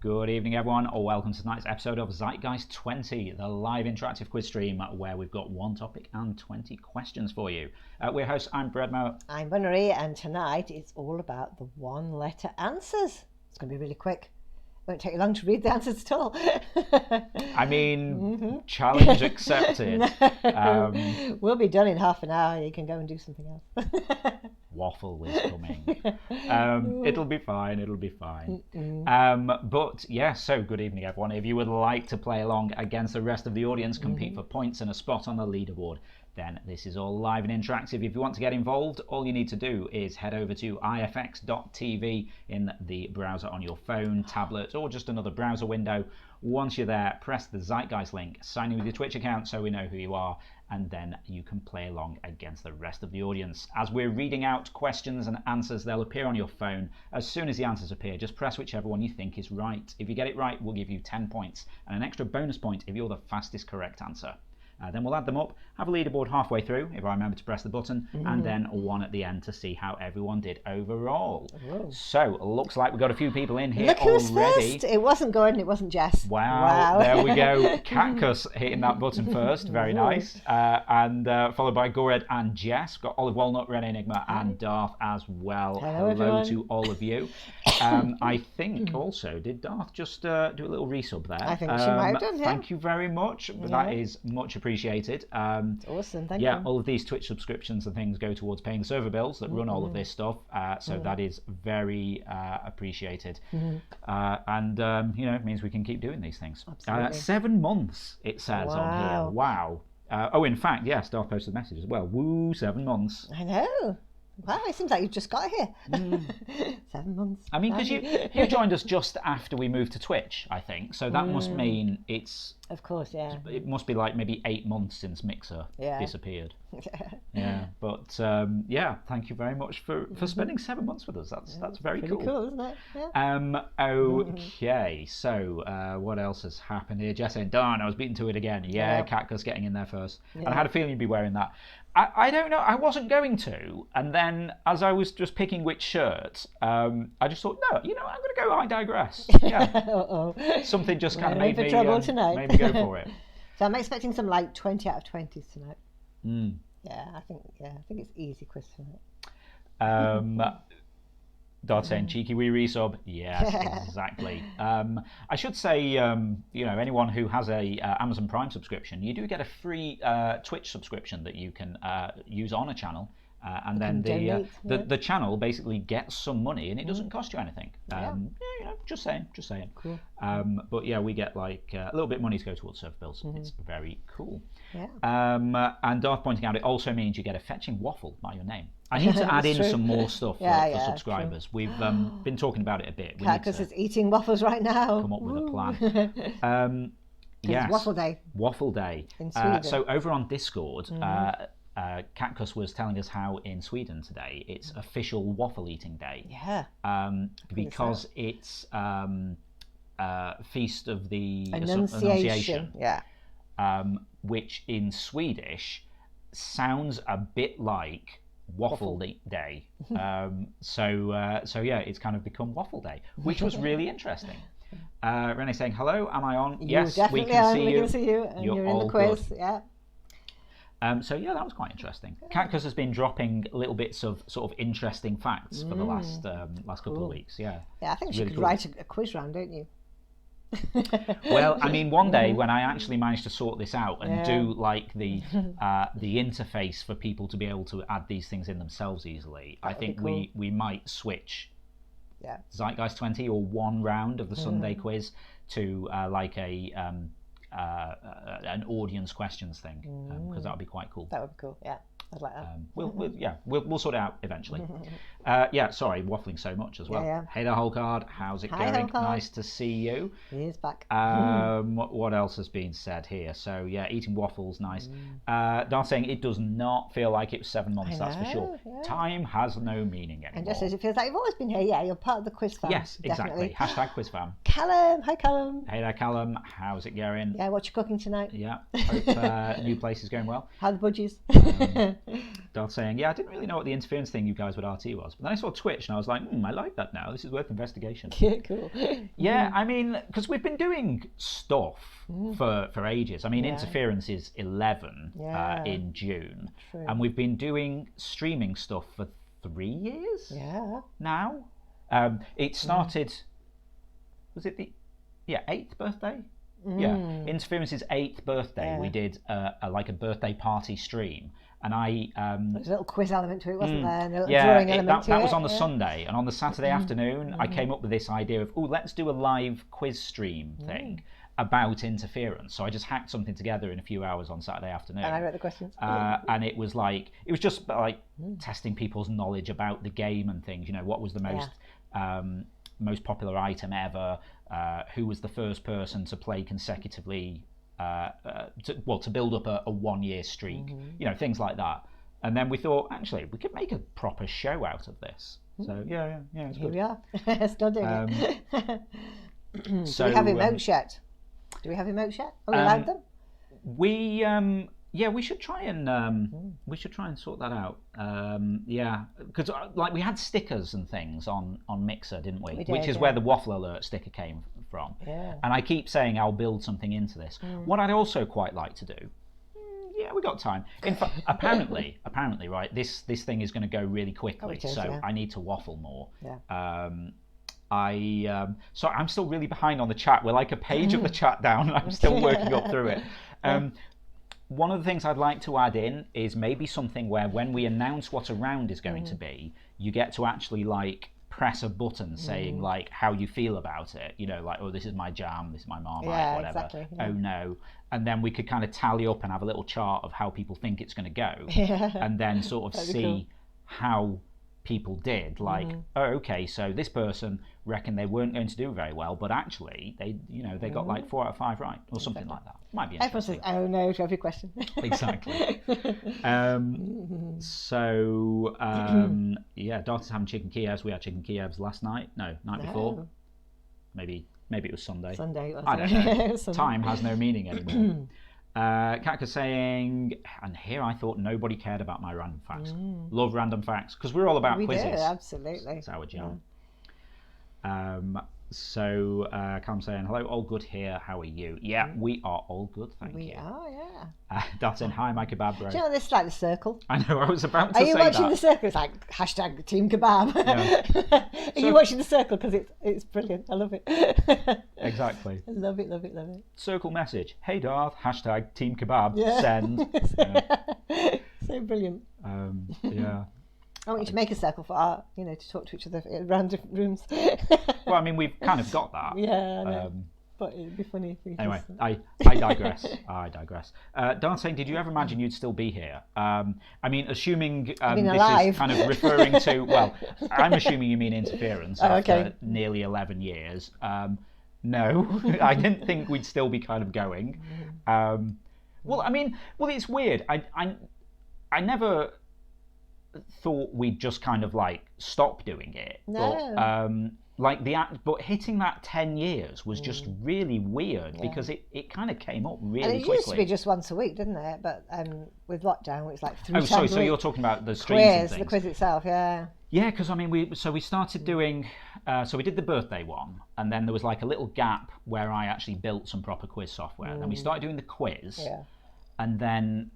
Good evening, everyone, or welcome to tonight's episode of Zeitgeist20, the live interactive quiz stream where we've got one topic and 20 questions for you. We're hosts, I'm Bredmo. I'm Bunnery, and tonight it's all about the one-letter answers. It's going to be really quick. It won't take you long to read the answers at all. I mean, challenge accepted. We'll be done in half an hour. You can go and do something else. Waffle is coming. It'll be fine. But yeah, so good evening, everyone. If you would like to play along against the rest of the audience, compete for points and a spot on the leaderboard, then this is all live and interactive. If you want to get involved, all you need to do is head over to ifx.tv in the browser on your phone, tablet, or just another browser window. Once you're there, press the Zeitgeist link, sign in with your Twitch account so we know who you are, and then you can play along against the rest of the audience. As we're reading out questions and answers, they'll appear on your phone. As soon as the answers appear, just press whichever one you think is right. If you get it right, we'll give you 10 points, and an extra bonus point if you're the fastest correct answer. Then we'll add them up, have a leaderboard halfway through, if I remember to press the button, and then one at the end to see how everyone did overall. Whoa. So, looks like we've got a few people in here Look who's already. First. It wasn't Gordon, it wasn't Jess. Wow. There we go. Cactus hitting that button first, very nice. And followed by Gored and Jess. Got Olive Walnut, Ren Enigma, and Darth as well. Hello to all of you. I think also, did Darth just do a little resub there? I think she might have done, yeah. Thank you very much. That is much appreciated. Awesome, thank you. Yeah, all of these Twitch subscriptions and things go towards paying the server bills that run all of this stuff, so that is very appreciated. And you know, it means we can keep doing these things. 7 months, it says on here. Wow. Oh, in fact, yes, Darth posted a message as well. Woo, 7 months. I know. Wow, it seems like you've just got here. 7 months. I mean, because you joined us just after we moved to Twitch, I think. So that must mean it's... Of course, yeah. It must be like maybe 8 months since Mixer disappeared. Yeah, but yeah, thank you very much for spending 7 months with us. That's very cool. Pretty cool, isn't it? Yeah. Okay, so what else has happened here? Jess saying, darn, I was beaten to it again. Yeah, Cactus getting in there first. And I had a feeling you'd be wearing that. I don't know, I wasn't going to, and then as I was just picking which shirt, I just thought, no, you know, I'm going to go I digress. Yeah. Something just kind of made me go for it. So I'm expecting some like 20 out of 20s tonight. Yeah, I think it's easy quiz tonight. Dart saying cheeky wee resub. Yes, exactly. I should say, you know, anyone who has a Amazon Prime subscription, you do get a free Twitch subscription that you can use on a channel, and then the channel basically gets some money, and it doesn't cost you anything. You know, just saying. Cool. But yeah, we get like a little bit of money to go towards server bills. It's very cool. Yeah. And Darth pointing out, it also means you get a fetching waffle by your name. I need to add in some more stuff for subscribers. True. We've been talking about it a bit. Cactus is eating waffles right now. Come up with a plan. Yes. It's Waffle Day. Waffle Day. In Sweden. So over on Discord, Cactus was telling us how in Sweden today it's official waffle eating day. Yeah. Because it's Feast of the Annunciation. Yeah. Which in Swedish sounds a bit like Waffle Day. So yeah, it's kind of become Waffle Day, which was really interesting. Renee saying, hello, am I on? Yes, we can see you. We can see you, and you're in the quiz. Good. Yeah. So yeah, that was quite interesting. Cactus has been dropping little bits of sort of interesting facts for the last couple of weeks. Yeah. Yeah, I think you could write a quiz round, don't you? Well, I mean, one day when I actually manage to sort this out and do like the interface for people to be able to add these things in themselves easily, I think we might switch Zeitgeist20 or one round of the Sunday quiz to like an audience questions thing, because that would be quite cool. That would be cool. Yeah. I'd like that. We'll sort it out eventually. Sorry, waffling so much as well. Yeah. Hey there, Holcard. How's it going? Holcard. Nice to see you. He is back. What else has been said here? So yeah, eating waffles, nice. Darth saying it does not feel like it was 7 months. That's for sure. Yeah. Time has no meaning anymore. And just as it feels like you've always been here. Yeah, you're part of the quiz fam. Yes, exactly. Hashtag quiz fam. Callum, hi Callum. Hey there, Callum. How's it going? Yeah, what you cooking tonight? Yeah, hope new place is going well. How the budgies? Darth saying, yeah, I didn't really know what the interference thing you guys with RT was. But then I saw Twitch and I was like, I like that now. This is worth investigation. Yeah, cool. Yeah, I mean, because we've been doing stuff for ages. I mean, Interference is 11 in June. True. And we've been doing streaming stuff for 3 years now. It started, was it the 8th birthday? Yeah, Interference's 8th birthday, we did a birthday party stream, and I there was a little quiz element to it, wasn't there? And a little drawing element that was on the Sunday, and on the Saturday afternoon, I came up with this idea of let's do a live quiz stream thing about interference. So I just hacked something together in a few hours on Saturday afternoon, and I wrote the questions. And it was just like testing people's knowledge about the game and things. You know, what was the most popular item ever? Who was the first person to play consecutively, to build up a 1 year streak, you know, things like that. And then we thought, actually, we could make a proper show out of this. So it's Here good. we are, still doing it. So Do we have emotes yet? Do we have emotes yet? Are we allowed them? We should try and sort that out. Because we had stickers and things on Mixer, didn't we? Which is where the Waffle Alert sticker came from. Yeah. And I keep saying I'll build something into this. What I'd also quite like to do. We got time. In fact, apparently, right, this thing is going to go really quickly. I need to waffle more. Yeah. So I'm still really behind on the chat. We're like a page of the chat down, and I'm still working up through it. One of the things I'd like to add in is maybe something where when we announce what a round is going to be, you get to actually press a button saying how you feel about it. You know, like, oh, this is my jam, this is my Marmite, whatever. Exactly, oh no. And then we could kind of tally up and have a little chart of how people think it's going to go. And then sort of see how people did. Oh, okay, so this person reckoned they weren't going to do very well, but actually they got 4 out of 5 right, or something like that. Might be interesting. Everyone says, oh no, to every question. Exactly. Darcy's having chicken Kievs. We had chicken Kievs last night. No, night before. Maybe it was Sunday. I don't know. Time has no meaning anymore. Katka saying, and here I thought nobody cared about my random facts. Love random facts, because we're all about quizzes. We do, absolutely. It's our jam. So Callum saying, hello, all good here, how are you? Yeah, we are all good, thank you. We are, yeah. That's in, hi, my kebab bro. Do you know this is like the circle? I know, I was about to say that. Are you watching the circle? It's like hashtag Team Kebab. Yeah. Are you watching the circle? Because it's brilliant, I love it. Exactly. I love it. Circle message, hey Darth, hashtag Team Kebab, send. So brilliant. Yeah. I want you to make a circle for art, to talk to each other around different rooms. Well, I mean, we've kind of got that. Yeah, I know. But it'd be funny if we Anyway, I digress. Darth saying, did you ever imagine you'd still be here? I mean, assuming this is kind of referring to, well, I'm assuming you mean Interference after nearly 11 years. No, I didn't think we'd still be kind of going. It's weird. I never thought we'd just kind of stop doing it. No. But hitting that 10 years was just really weird because it kind of came up really quickly. And it used to be just once a week, didn't it? But with lockdown, it's 3 times a week. Oh, sorry, so you're talking about the streams and things. The quiz itself, yeah. Yeah, because I mean, we started doing, so we did the birthday one, and then there was a little gap where I actually built some proper quiz software. Then we started doing the quiz, and then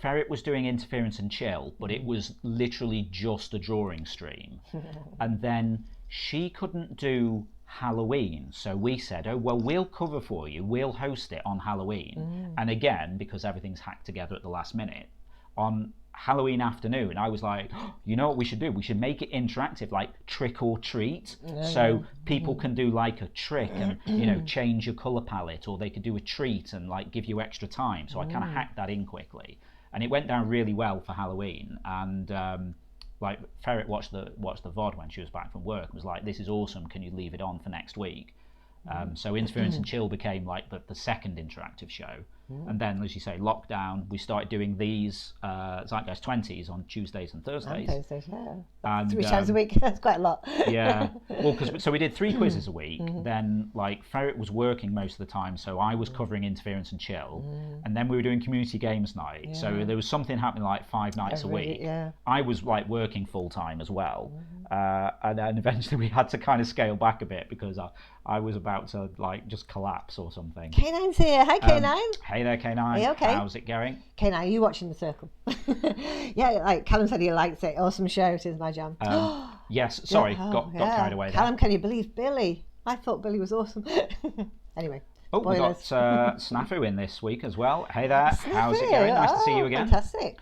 Ferret was doing Interference and Chill, but it was literally just a drawing stream. And then she couldn't do Halloween, so we said, oh, well, we'll cover for you, we'll host it on Halloween. And again, because everything's hacked together at the last minute, on Halloween afternoon, I was like, you know what we should do? We should make it interactive, like trick or treat. So people can do a trick and, change your colour palette, or they could do a treat and give you extra time. So I kind of hacked that in quickly. And it went down really well for Halloween. And Ferret watched the VOD when she was back from work and was like, this is awesome, can you leave it on for next week? So Interference and Chill became the second interactive show. And then, as you say, lockdown, we started doing these Zeitgeist20s on Tuesdays and Thursdays. And Thursdays, yeah. And, 3 times a week, that's quite a lot. Yeah. Well, so we did 3 quizzes a week. Then, like, Ferret was working most of the time, so I was covering Interference and Chill. And then we were doing community games night. Yeah. So there was something happening like 5 nights a week. Yeah. I was, like, working full-time as well. And then eventually we had to kind of scale back a bit because I was about to, like, just collapse or something. K9's here. Hi, K9. Hey there, K9. Are you okay? How's it going? K9, are you watching The Circle? Yeah, like Callum said he likes it. Awesome show. It is my jam. Yes, sorry, got carried away there. Callum, can you believe Billy? I thought Billy was awesome. Anyway. Oh, we got Snafu in this week as well. Hey there, how's it going? Nice to see you again. Fantastic.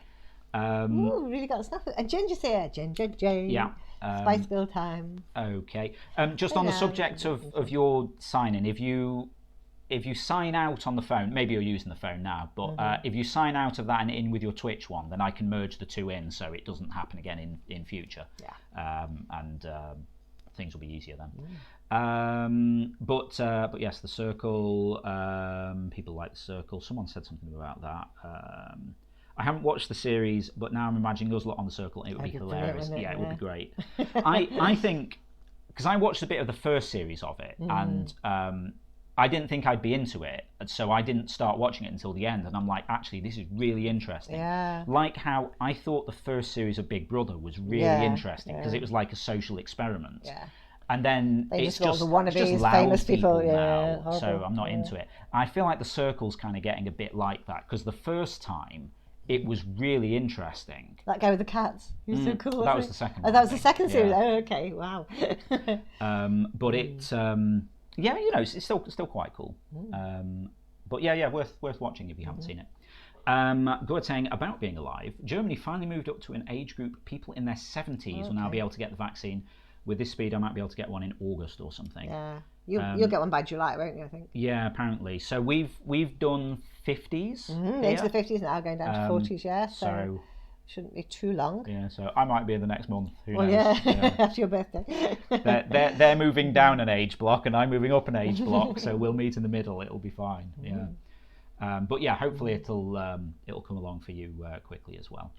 Really got Snafu. And Ginger's here. Ginger J. Yeah. Spice Girl time. Okay. Just on the subject of your sign-in, if you sign out on the phone, maybe you're using the phone now, but if you sign out of that and in with your Twitch one, then I can merge the 2 in so it doesn't happen again in future. Yeah. And things will be easier then. But yes, The Circle, people like The Circle. Someone said something about that. I haven't watched the series, but now I'm imagining us lot on The Circle. It would be hilarious. It would be great. I think, because I watched a bit of the first series of it, and I didn't think I'd be into it, so I didn't start watching it until the end. And I'm like, actually, this is really interesting. Yeah. Like how I thought the first series of Big Brother was really interesting because it was like a social experiment. Yeah. And then it's just loud famous people now, so I'm not into it. I feel like The Circle's kind of getting a bit like that because the first time it was really interesting. That guy with the cats, he was so cool. That was the second. Oh, that was the second series. Yeah. Oh, okay, wow. But it's yeah, you know, it's still quite cool. But yeah, worth watching if you haven't seen it. Good saying about being alive. Germany finally moved up to an age group. People in their 70s will now be able to get the vaccine. With this speed, I might be able to get one in August or something. Yeah, you'll get one by July, won't you? I think. Yeah, apparently. So we've done 50s. Into the 50s now, going down to 40s. Yeah, so shouldn't be too long. Yeah, so I might be in the next month. Who knows? Yeah, after your birthday. they're moving down an age block, and I'm moving up an age block. So we'll meet in the middle. It'll be fine. Yeah. But yeah, hopefully it'll come along for you quickly as well.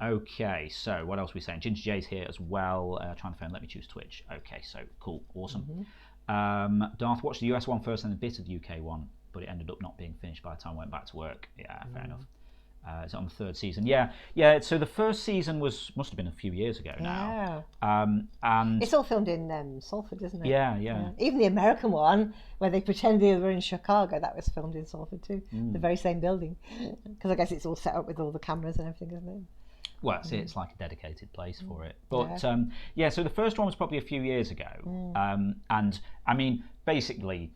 Okay, so what else are we saying? Ginger J's here as well. Trying to find, let me choose Twitch. Okay, so cool, awesome. Darth watched the US one first and a bit of the UK one, but it ended up not being finished by the time I went back to work. Yeah, fair enough. It's on the 3rd season. Yeah. So the first season must have been a few years ago now. And it's all filmed in Salford, isn't it? Yeah. Even the American one, where they pretend they were in Chicago, that was filmed in Salford too. The very same building, because I guess it's all set up with all the cameras and everything, isn't it? Well, see, it's like a dedicated place for it. But so the first one was probably a few years ago, and I mean, basically.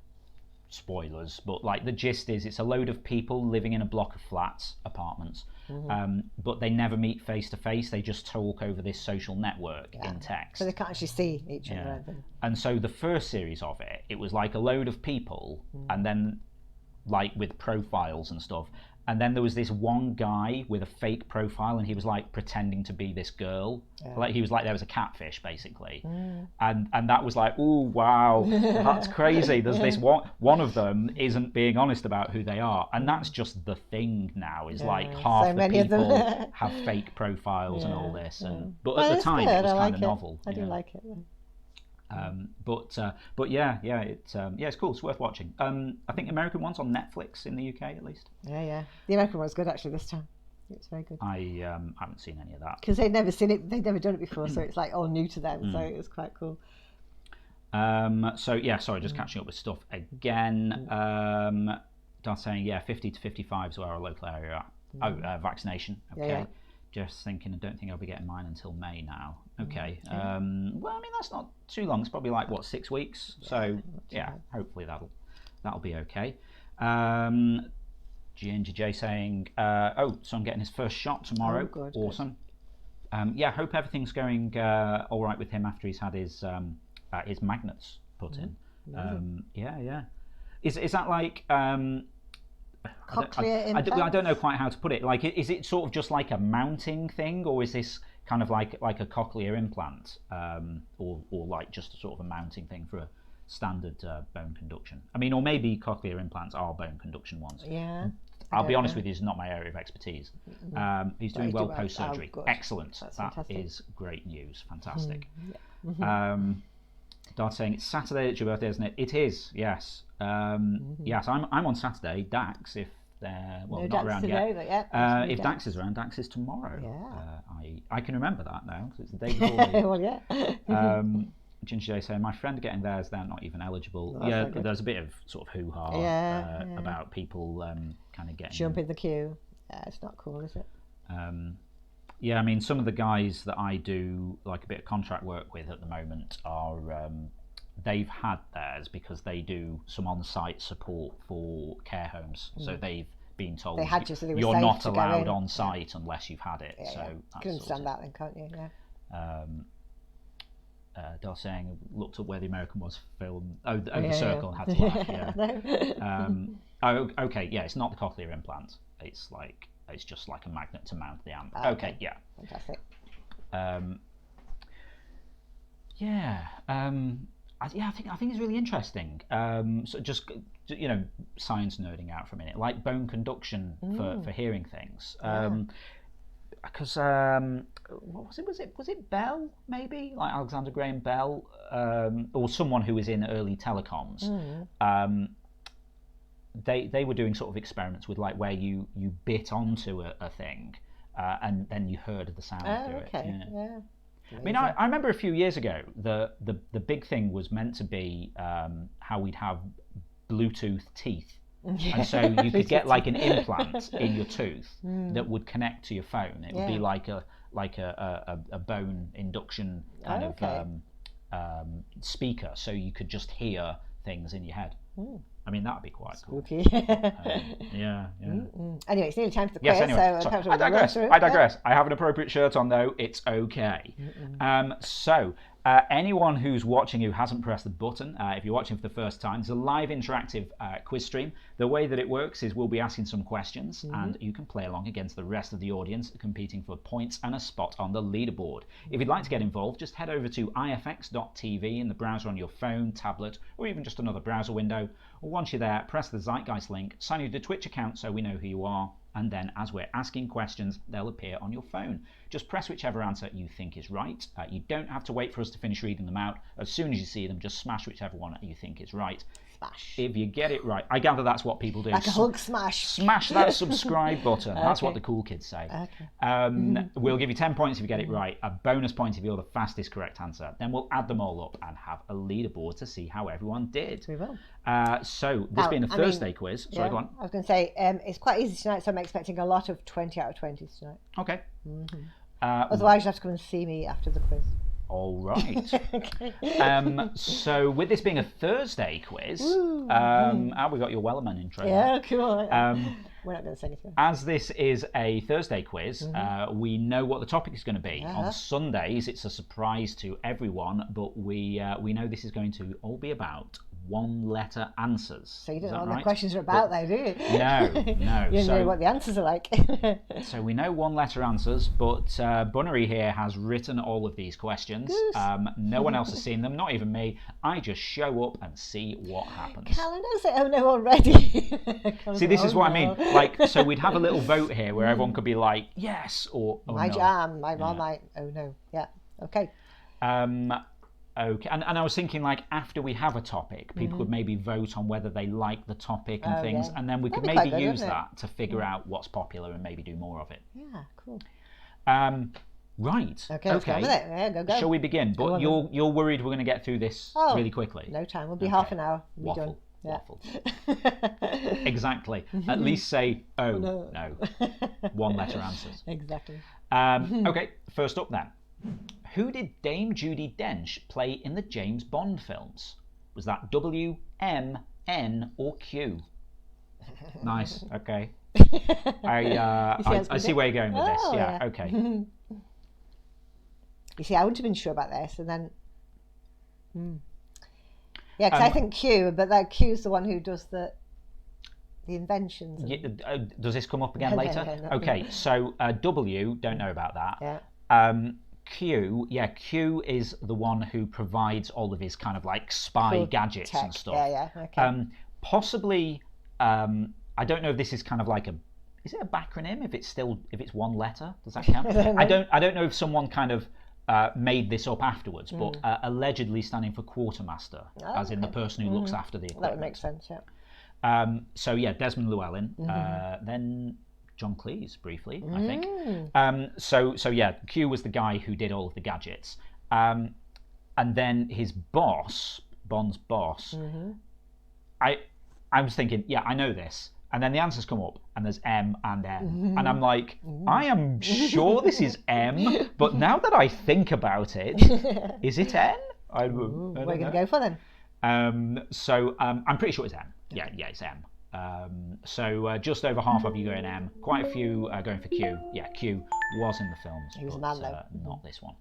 Spoilers, but like the gist is it's a load of people living in a block of flats, apartments, but they never meet face to face. They just talk over this social network in text. So they can't actually see each other. And so the first series of it was like a load of people and then like with profiles and stuff. And then there was this one guy with a fake profile, and he was like pretending to be this girl. Like he was like there was a catfish basically, and that was like, oh wow, that's crazy. There's this one of them isn't being honest about who they are, and that's just the thing now. Is like half the people have fake profiles and all this, but at the time it was kind of novel. I do like it. But yeah, it's cool. It's worth watching. I think American one's on Netflix in the UK at least. Yeah. The American one's good actually this time. It's very good. I haven't seen any of that because they'd never seen it. They'd never done it before, so it's like all new to them. So it was quite cool. So yeah, sorry, just catching up with stuff again. Darth saying 50 to 55 is where our local area are. Vaccination. Okay. Yeah. Just thinking, I don't think I'll be getting mine until May now. Okay. Well, I mean that's not too long. It's probably like 6 weeks. So yeah, hopefully that'll be okay. Ginger J saying, so I'm getting his first shot tomorrow. Oh, good, awesome. Good. Hope everything's going all right with him after he's had his magnets put in. Yeah. Is that like? I don't know quite how to put it. Like, is it sort of just like a mounting thing, or is this kind of like a cochlear implant, or like just a sort of a mounting thing for standard bone conduction. I mean, or maybe cochlear implants are bone conduction ones. Yeah. I'll be honest with you, it's not my area of expertise. He's doing well post-surgery. Excellent. That is great news. Fantastic. Dart's saying it's Saturday. It's your birthday, isn't it? It is. Yes. Yes. I'm on Saturday. Dax, if they're not Dax around today, yet. But If Dax is around, Dax is tomorrow. Yeah. I can remember that now because it's the day before me. Well, yeah. Ginger J saying my friend getting theirs, they're not even eligible. There's a bit of sort of hoo-ha about people kind of getting jump in the queue. Yeah, it's not cool, is it? Yeah, I mean, some of the guys that I do like a bit of contract work with at the moment are they've had theirs because they do some on-site support for care homes. So they've been told you're not allowed on site unless you've had it. So you can understand that then, can't you? Yeah. They're saying looked up where the American was filmed. The circle and had to laugh. Yeah. Okay. Yeah, it's not the cochlear implant. It's just like a magnet to mount the amp. Okay. Yeah. Fantastic. I think it's really interesting. So just science nerding out for a minute, like bone conduction for hearing things. Because what was it? Was it Bell, maybe, like Alexander Graham Bell, or someone who was in early telecoms? They were doing sort of experiments with like where you bit onto a thing, and then you heard the sound through it. Yeah. I mean, I remember a few years ago the big thing was meant to be how we'd have Bluetooth teeth. And so you could get like an implant in your tooth that would connect to your phone. It would be like a bone induction kind of speaker, so you could just hear things in your head. I mean, that would be quite spooky. Cool. Anyway, it's nearly time for the quiz. So I digress. I have an appropriate shirt on, though. It's okay. Anyone who's watching who hasn't pressed the button, if you're watching for the first time, it's a live interactive quiz stream. The way that it works is we'll be asking some questions and you can play along against the rest of the audience competing for points and a spot on the leaderboard. If you'd like to get involved, just head over to ifx.tv in the browser on your phone, tablet, or even just another browser window. Once you're there, press the Zeitgeist link, sign into the Twitch account so we know who you are, and then as we're asking questions, they'll appear on your phone. Just press whichever answer you think is right. You don't have to wait for us to finish reading them out. As soon as you see them, just smash whichever one you think is right. Smash. If you get it right, I gather that's what people do. Like a Hulk smash. Smash that subscribe button. That's what the cool kids say. Okay. We'll give you 10 points if you get it right, a bonus point if you're the fastest correct answer. Then we'll add them all up and have a leaderboard to see how everyone did. We will. So this being a Thursday quiz. Sorry, go on. I was going to say, it's quite easy tonight, so I'm expecting a lot of 20 out of 20s tonight. Okay. Otherwise, you have to come and see me after the quiz. All right. Okay. So with this being a Thursday quiz, we got your Wellerman intro. Yeah, cool. We're not going to say anything. As this is a Thursday quiz, we know what the topic is going to be. On Sundays, it's a surprise to everyone, but we know this is going to all be about one-letter answers. So you don't know what the questions are about, though, do you? No. You don't know what the answers are like. So we know one-letter answers, but Bunnery here has written all of these questions. No one else has seen them, not even me. I just show up and see what happens. Callan, don't say, oh no, already. See, this is what I mean. Like, so we'd have a little vote here where everyone could be like, yes, or oh, my no. jam, my mom, my, oh no. Yeah, okay. Okay, and I was thinking, like, after we have a topic, people could maybe vote on whether they like the topic and things, and then we could maybe use that to figure out what's popular and maybe do more of it. Yeah, cool. Right. Okay. Let's go with it. Yeah, go. Shall we begin? But you're worried we're going to get through this really quickly. No time. We'll be half an hour. We'll be Waffle. Exactly. At least say no. One-letter answers. Exactly. Okay. First up then. Who did Dame Judi Dench play in the James Bond films? Was that W, M, N, or Q? Nice. Okay. I see where you're going with this. Yeah. Okay. You see, I wouldn't have been sure about this, and then. Yeah, because I think Q, but that Q's the one who does the inventions. Does this come up again later? No. Okay, so W, don't know about that. Yeah. Q. Yeah, Q is the one who provides all of his kind of like spy Cool gadgets tech. and stuff. Yeah, okay. Possibly, I don't know if this is kind of like is it a backronym? If it's one letter, does that count? I don't know if someone kind of made this up afterwards, but allegedly standing for quartermaster, as in the person who looks after the equipment. That would make sense, yeah. So yeah, Desmond Llewellyn, then John Cleese briefly, I think. So yeah, Q was the guy who did all of the gadgets, and then his boss, Bond's boss. I was thinking, yeah, I know this. And then the answers come up, and there's M and M. And I'm like, I am sure this is M, but now that I think about it, is it N? What are you going to go for then? I'm pretty sure it's M. Yeah, it's M. So just over half of you going M, quite a few going for Q. Yeah, Q was in the films, He was but a man, though. not this one.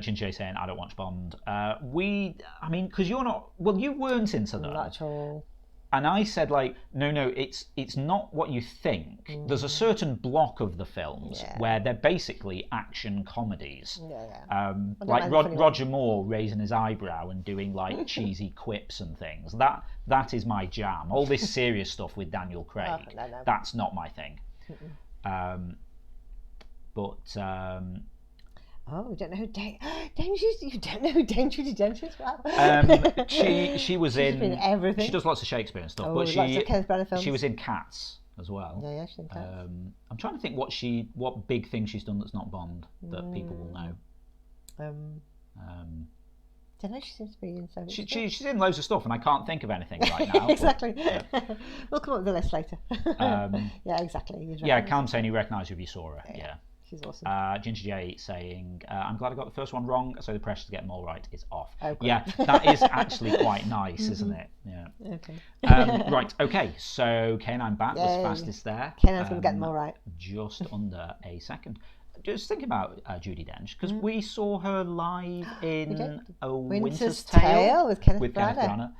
Ginger saying, I don't watch Bond. Because you're not, you weren't into them. Not at all. And I said, like, no, it's not what you think. There's a certain block of the films where they're basically action comedies. Like Roger Moore raising his eyebrow and doing like cheesy quips and things. That is my jam. All this serious stuff with Daniel Craig, that's not my thing. Oh, we don't know who Dame you don't know who Dame Judi Dench is? Wow. She was in everything. She does lots of Shakespeare and stuff, but lots of Kenneth Branagh films. She was in Cats as well. Yeah, she's in Cats. I'm trying to think what big thing she's done that's not Bond that people will know. Don't know. She seems to be in so much. She's in loads of stuff, and I can't think of anything right now. Exactly. But, We'll come up with the list later. Yeah, exactly. Yeah, Callum saying he recognised if you saw her. Yeah. She's awesome. Ginger J saying, I'm glad I got the first one wrong, so the pressure to get them all right is off. Oh, yeah, that is actually quite nice, isn't it? Yeah. Okay. Right, okay, so K9 back was fastest there. K9's going to get them all right. Just under a second. Just think about Judi Dench, because we saw her live in A Winter's Tale with Kenneth Branagh.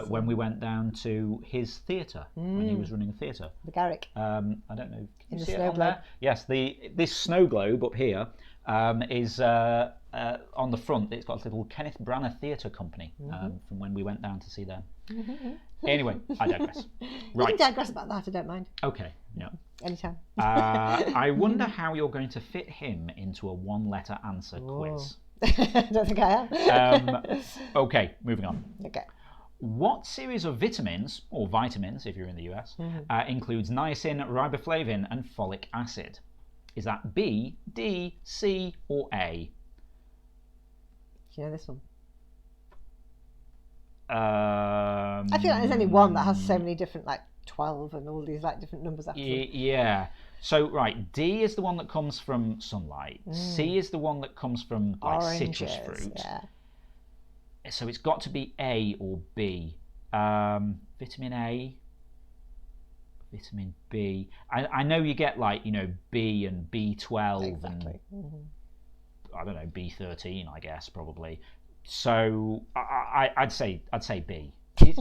When we went down to his theatre when he was running a theatre. The Garrick. I don't know. In the snow globe. Yes, this snow globe up here is on the front. It's got a little Kenneth Branagh Theatre Company from when we went down to see them. Anyway, I digress. Right. You can digress about that. I don't mind. Okay. Yeah. Anytime. I wonder how you're going to fit him into a one-letter answer quiz. I don't think I am. Okay, moving on. Okay. What series of vitamins, or vitamins if you're in the US, includes niacin, riboflavin, and folic acid? Is that B, D, C, or A? Do you know this one? I feel like there's only one that has so many different, like 12 and all these like different numbers after them. Yeah. So, right, D is the one that comes from sunlight. C is the one that comes from like citrus fruit. Yeah. So it's got to be A or B. Vitamin A, vitamin B. I know you get like, B and B12 Exactly. and I don't know, B13, I guess probably. So I'd say B.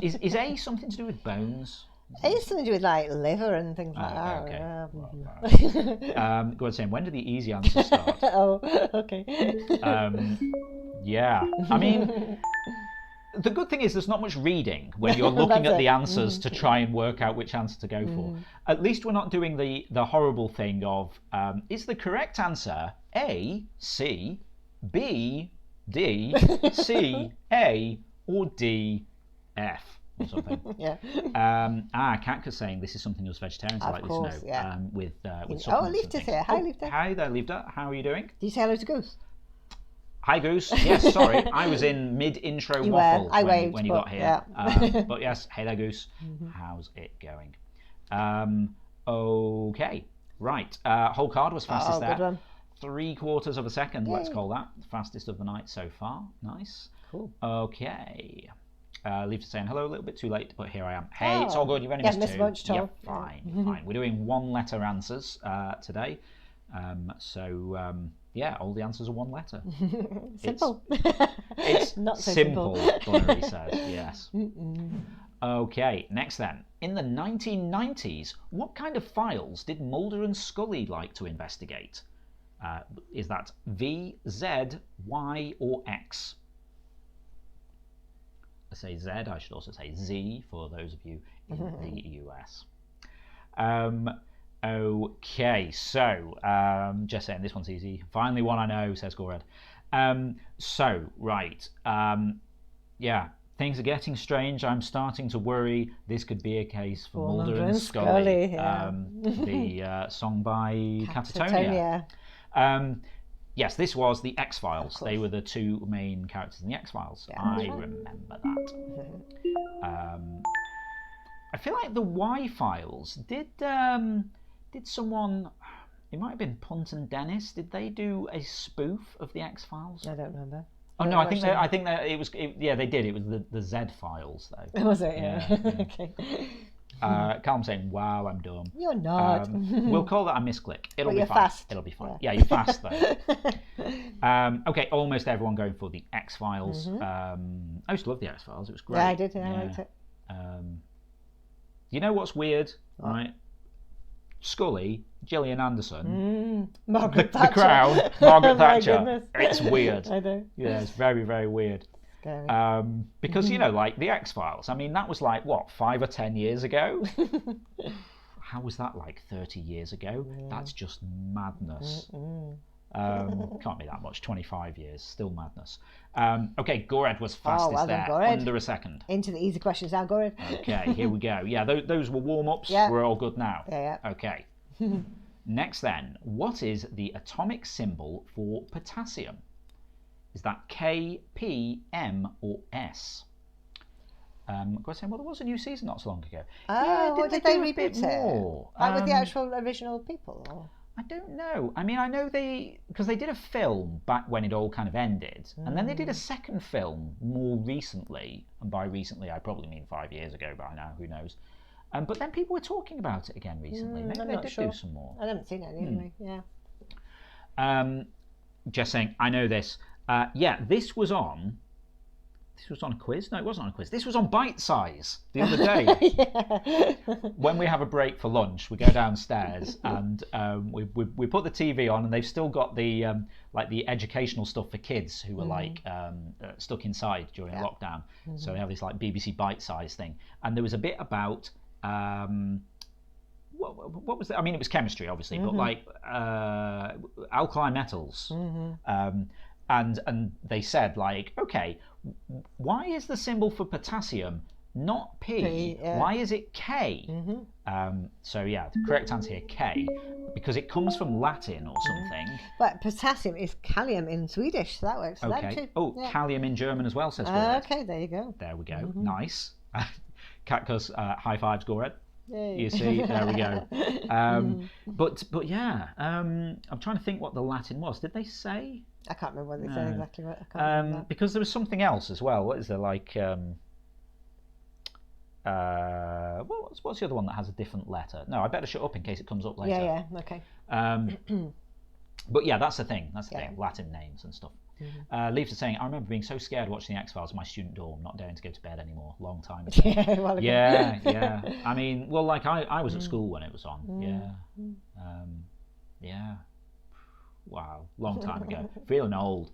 Is A something to do with bones? It's something to do with like liver and things like that. Okay. Go on, saying, when do the easy answers start? Oh, okay. Yeah, I mean, the good thing is there's not much reading when you're looking at the answers to try and work out which answer to go for. At least we're not doing the horrible thing of, is the correct answer A, C, B, D, C, A, or D, F? Or something. Yeah. Katka's saying this is something us vegetarians like course, this know. yeah. With Oh, Leifta's here. Hi, Leifta. Hi there, Leifta. How are you doing? Did you say hello to Goose? Hi, Goose. Yes, sorry, I was in mid-intro waffle when you got here. Yeah. But yes, hey there, Goose. How's it going? Okay, right. Whole card was fastest there. Good one. 3/4 of a second. Let's call that the fastest of the night so far. Nice. Cool. Okay. Leave saying hello, a little bit too late, but here I am. Hey, it's all good. You've only missed 2. Much yeah, fine. We're doing one-letter answers today. Yeah, all the answers are one letter. Simple. It's not so simple. Bunnery says, yes. Okay, next then. In the 1990s, what kind of files did Mulder and Scully like to investigate? Is that V, Z, Y, or X? I say Z, I should also say Z for those of you in the US. Okay, so just saying this one's easy. Finally one I know, says Gorad. So, right. Yeah, things are getting strange. I'm starting to worry this could be a case for Mulder and Scully. The song by Catatonia. Yes, this was the X-Files. They were the two main characters in the X-Files. Yeah, I remember that. I feel like the Y-Files, did someone, it might have been Punt and Dennis, did they do a spoof of the X-Files? I don't remember. Oh no, I think that it was. Yeah, they did. It was the Z Files though. Was it? Yeah. Okay. Calm saying, "Wow, I'm dumb." You're not. We'll call that a misclick. It'll be fine. Fast. It'll be fine. Yeah, you're fast though. Okay, almost everyone going for the X Files. I used to love the X Files. It was great. Yeah, I did. Yeah, I liked it. You know what's weird, right? Scully, Gillian Anderson, Margaret the Thatcher. Crown, Margaret Thatcher. Goodness. It's weird. I know. Yeah, it's very, very weird. Scary. Because you know, like the X-Files. I mean, that was like what, 5 or 10 years ago. How was that like 30 years ago? Yeah. That's just madness. Can't be that much. 25 years, still madness. Okay, Gorad was fastest there. Under a second. Into the easy questions now, Gorad. Okay, here we go. Yeah, those were warm-ups. Yeah. We're all good now. Yeah. Okay. Next then, what is the atomic symbol for potassium? Is that K, P, M, or S? Got to say, well, there was a new season not so long ago. Oh, did they reboot it? More? Like with the actual original people? Or? I don't know. I mean, I know because they did a film back when it all kind of ended, and then they did a second film more recently, and by recently I probably mean 5 years ago by now, who knows. But then people were talking about it again recently. Maybe they did do some more. I haven't seen it anyway, yeah. Just saying, I know this. Yeah, this was on a quiz? No, it wasn't on a quiz. This was on Bite Size the other day. When we have a break for lunch, we go downstairs and we put the TV on, and they've still got the like the educational stuff for kids who were like stuck inside during lockdown. So they have this like BBC Bite Size thing, and there was a bit about what was that? I mean, it was chemistry, obviously, but like alkali metals. And they said, like, okay, why is the symbol for potassium not P? Why is it K? So yeah, the correct answer here, K, because it comes from Latin or something. But potassium is kalium in Swedish, so that works for them too. Oh, yeah. Kalium in German as well, says Gorad. Okay, there you go. There we go. Nice. Catcus, high fives, Gorad. You see, there we go. But yeah, I'm trying to think what the Latin was. Did they say? I can't remember what they said exactly. I can't remember. Because there was something else as well. What is there, like? What's the other one that has a different letter? No, I better shut up in case it comes up later. Yeah, okay. But yeah, that's the thing. That's the thing. Latin names and stuff. Leaves is saying, I remember being so scared watching the X-Files in my student dorm, not daring to go to bed anymore. Long time ago. Yeah. I mean, well, like I was at school when it was on. Yeah. Wow, long time ago. Feeling old.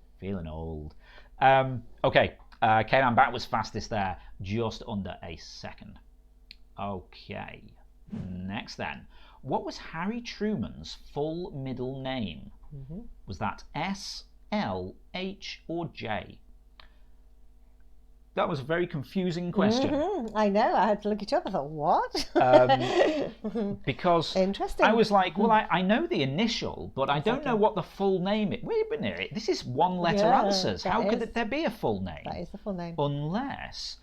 Okay, K-Man Bat was fastest there, just under a second. Okay, next then. What was Harry Truman's full middle name? Was that S, L, H, or J? That was a very confusing question. I know, I had to look it up. I thought, what? Because interesting. I was like, well, I know the initial, but I don't know what the full name is. Wait a minute, this is one-letter answers. How could there be a full name? That is the full name. Unless...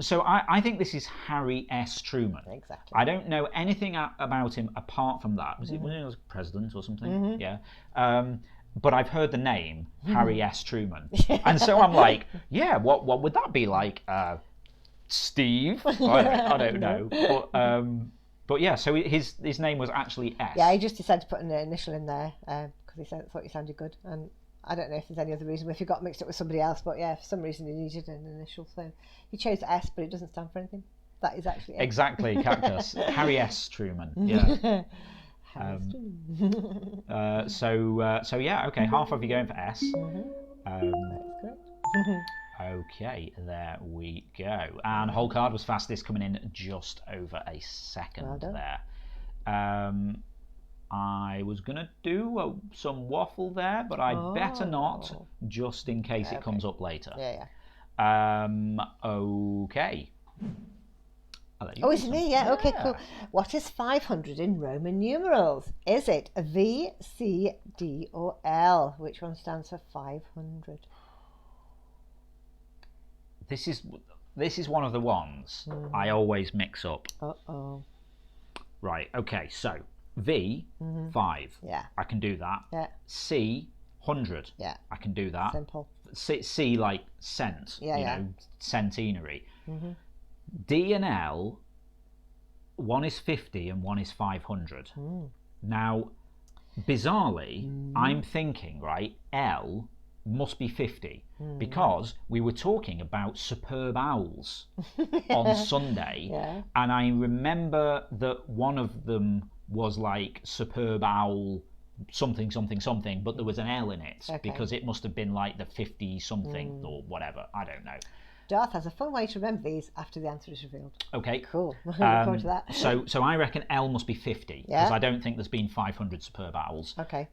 so I think this is Harry S. Truman. Exactly. I don't know anything about him apart from that. Was he was president or something? Yeah. But I've heard the name Harry S. Truman, and so I'm like, yeah, what would that be like? Steve? I don't know. But yeah, so his name was actually S. Yeah, he just decided to put an initial in there because he thought he sounded good, and I don't know if there's any other reason, if he got mixed up with somebody else, but yeah, for some reason he needed an initial, so he chose S, but it doesn't stand for anything. That is actually it. Exactly, Cactus. Harry S. Truman, yeah. So yeah, okay, half of you going for S. That's correct. Okay, there we go. And whole card was fastest, coming in just over a second Well done. there. I was going to do some waffle there, but I'd better not, just in case it comes up later. Yeah. Okay. Oh, it's me, yeah. Okay, cool. What is 500 in Roman numerals? Is it V, C, D, or L? Which one stands for 500? This is one of the ones I always mix up. Uh-oh. Right, okay, so V, 5. Yeah. I can do that. Yeah. C, 100. Yeah. I can do that. Simple. C like cent, know, centenary. D and L, one is 50 and one is 500. Now, bizarrely, I'm thinking, right, L must be 50 because we were talking about superb owls on Sunday, and I remember that one of them was like superb owl something, but there was an L in it because it must have been like the 50 something or whatever. I don't know. Darth has a fun way to remember these after the answer is revealed. Okay. Cool. Look forward to that. So I reckon L must be 50 because I don't think there's been 500 superb owls. Okay.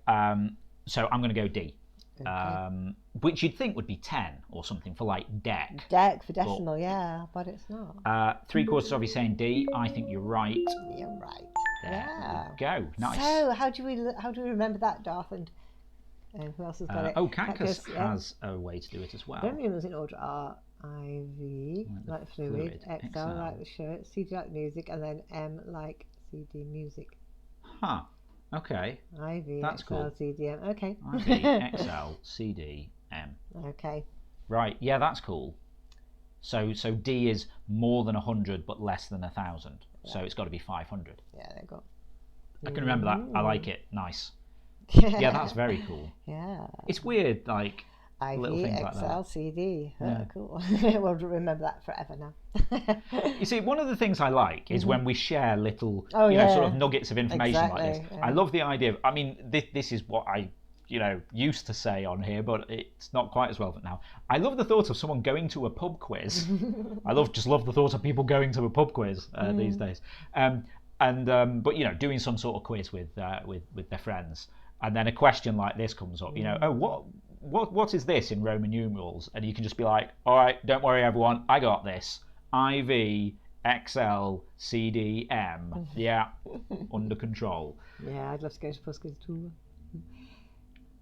So I'm going to go D. Okay. Which you'd think would be 10 or something for like deck. Deck for decimal, but it's not. 3/4 of you saying D. I think you're right. You're right. There we go. Nice. So how do we remember that, Darth? And who else has got it? Cactus has a way to do it as well. Roman numerals in order are I, V, like the fluid, XL like the shirt, CD like music, and then M like CD music. Huh. Okay. IV, That's XL, cool. CDM. Okay. IV, XL, CD, M. Okay. Right. Yeah, that's cool. So D is more than 100 but less than 1,000. Yeah. So it's got to be 500. Yeah, there you go. I can remember that. I like it. Nice. Yeah, that's very cool. Yeah. It's weird, like IV, little things XL, like that. CD. Cool. We'll remember that forever now. You see, one of the things I like is when we share little, sort of nuggets of information like this. Yeah. I love the idea of, I mean, this is what I, used to say on here, but it's not quite as relevant now. I love the thought of someone going to a pub quiz. I just love the thought of people going to a pub quiz these days. But doing some sort of quiz with their friends, and then a question like this comes up. What is this in Roman numerals? And you can just be like, all right, don't worry, everyone, I got this. IV, XL, CD, M. Yeah, under control. Yeah, I'd love to go to Puskers too.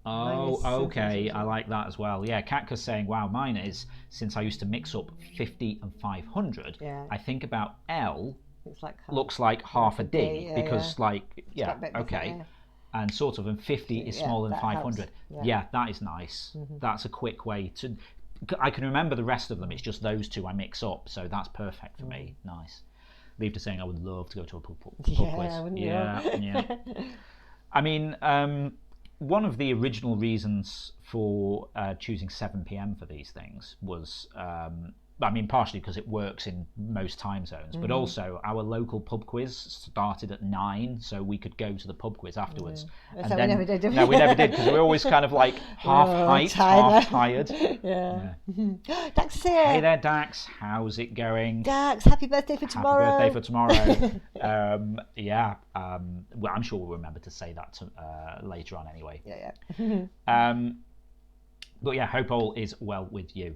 Oh, okay, I like that as well. Yeah, Katka's saying, wow, mine is, since I used to mix up 50 and 500, I think about L looks like half a D, because okay. And sort of, and 50 is smaller than 500. Yeah, that is nice. That's a quick way to... I can remember the rest of them. It's just those two I mix up, so that's perfect for me. Nice. Leave to saying I would love to go to a pub quiz. Yeah. I mean, one of the original reasons for choosing 7 p.m. for these things was... partially because it works in most time zones, but also our local pub quiz started at 9, so we could go to the pub quiz afterwards. And so then, we never did, No, we never did, because we were always kind of like half hyped, half tired. Dax is here. Hey there, Dax. How's it going? Dax, happy birthday for tomorrow. Happy birthday for tomorrow. Well, I'm sure we'll remember to say that later on anyway. But yeah, hope all is well with you.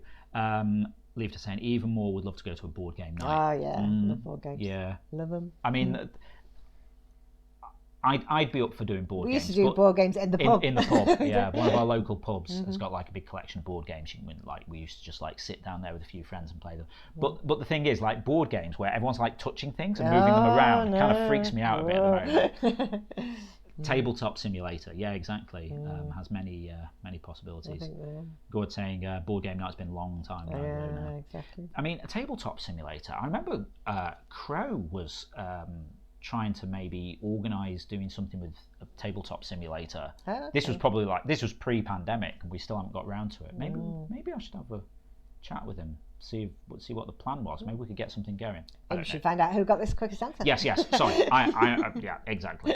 Leave to saying even more would love to go to a board game night. Love board games. Yeah, love them. I mean, I'd be up for doing board games. We used to do board games in the pub. In the pub, yeah. One of our local pubs has got like a big collection of board games. You can win, like, we used to just like sit down there with a few friends and play them. But the thing is, like, board games where everyone's like touching things and moving them around kind of freaks me out a bit at the moment. Tabletop simulator, yeah, exactly. Has many possibilities. Gord saying board game night's been a long time now. Exactly. I mean, a tabletop simulator. I remember Crow was trying to maybe organise doing something with a tabletop simulator. This was pre-pandemic, and we still haven't got around to it. Maybe I should have a chat with him. see what the plan was. Maybe we could get something going. We should find out who got this quickest answer. Yes. Sorry. Yeah, exactly.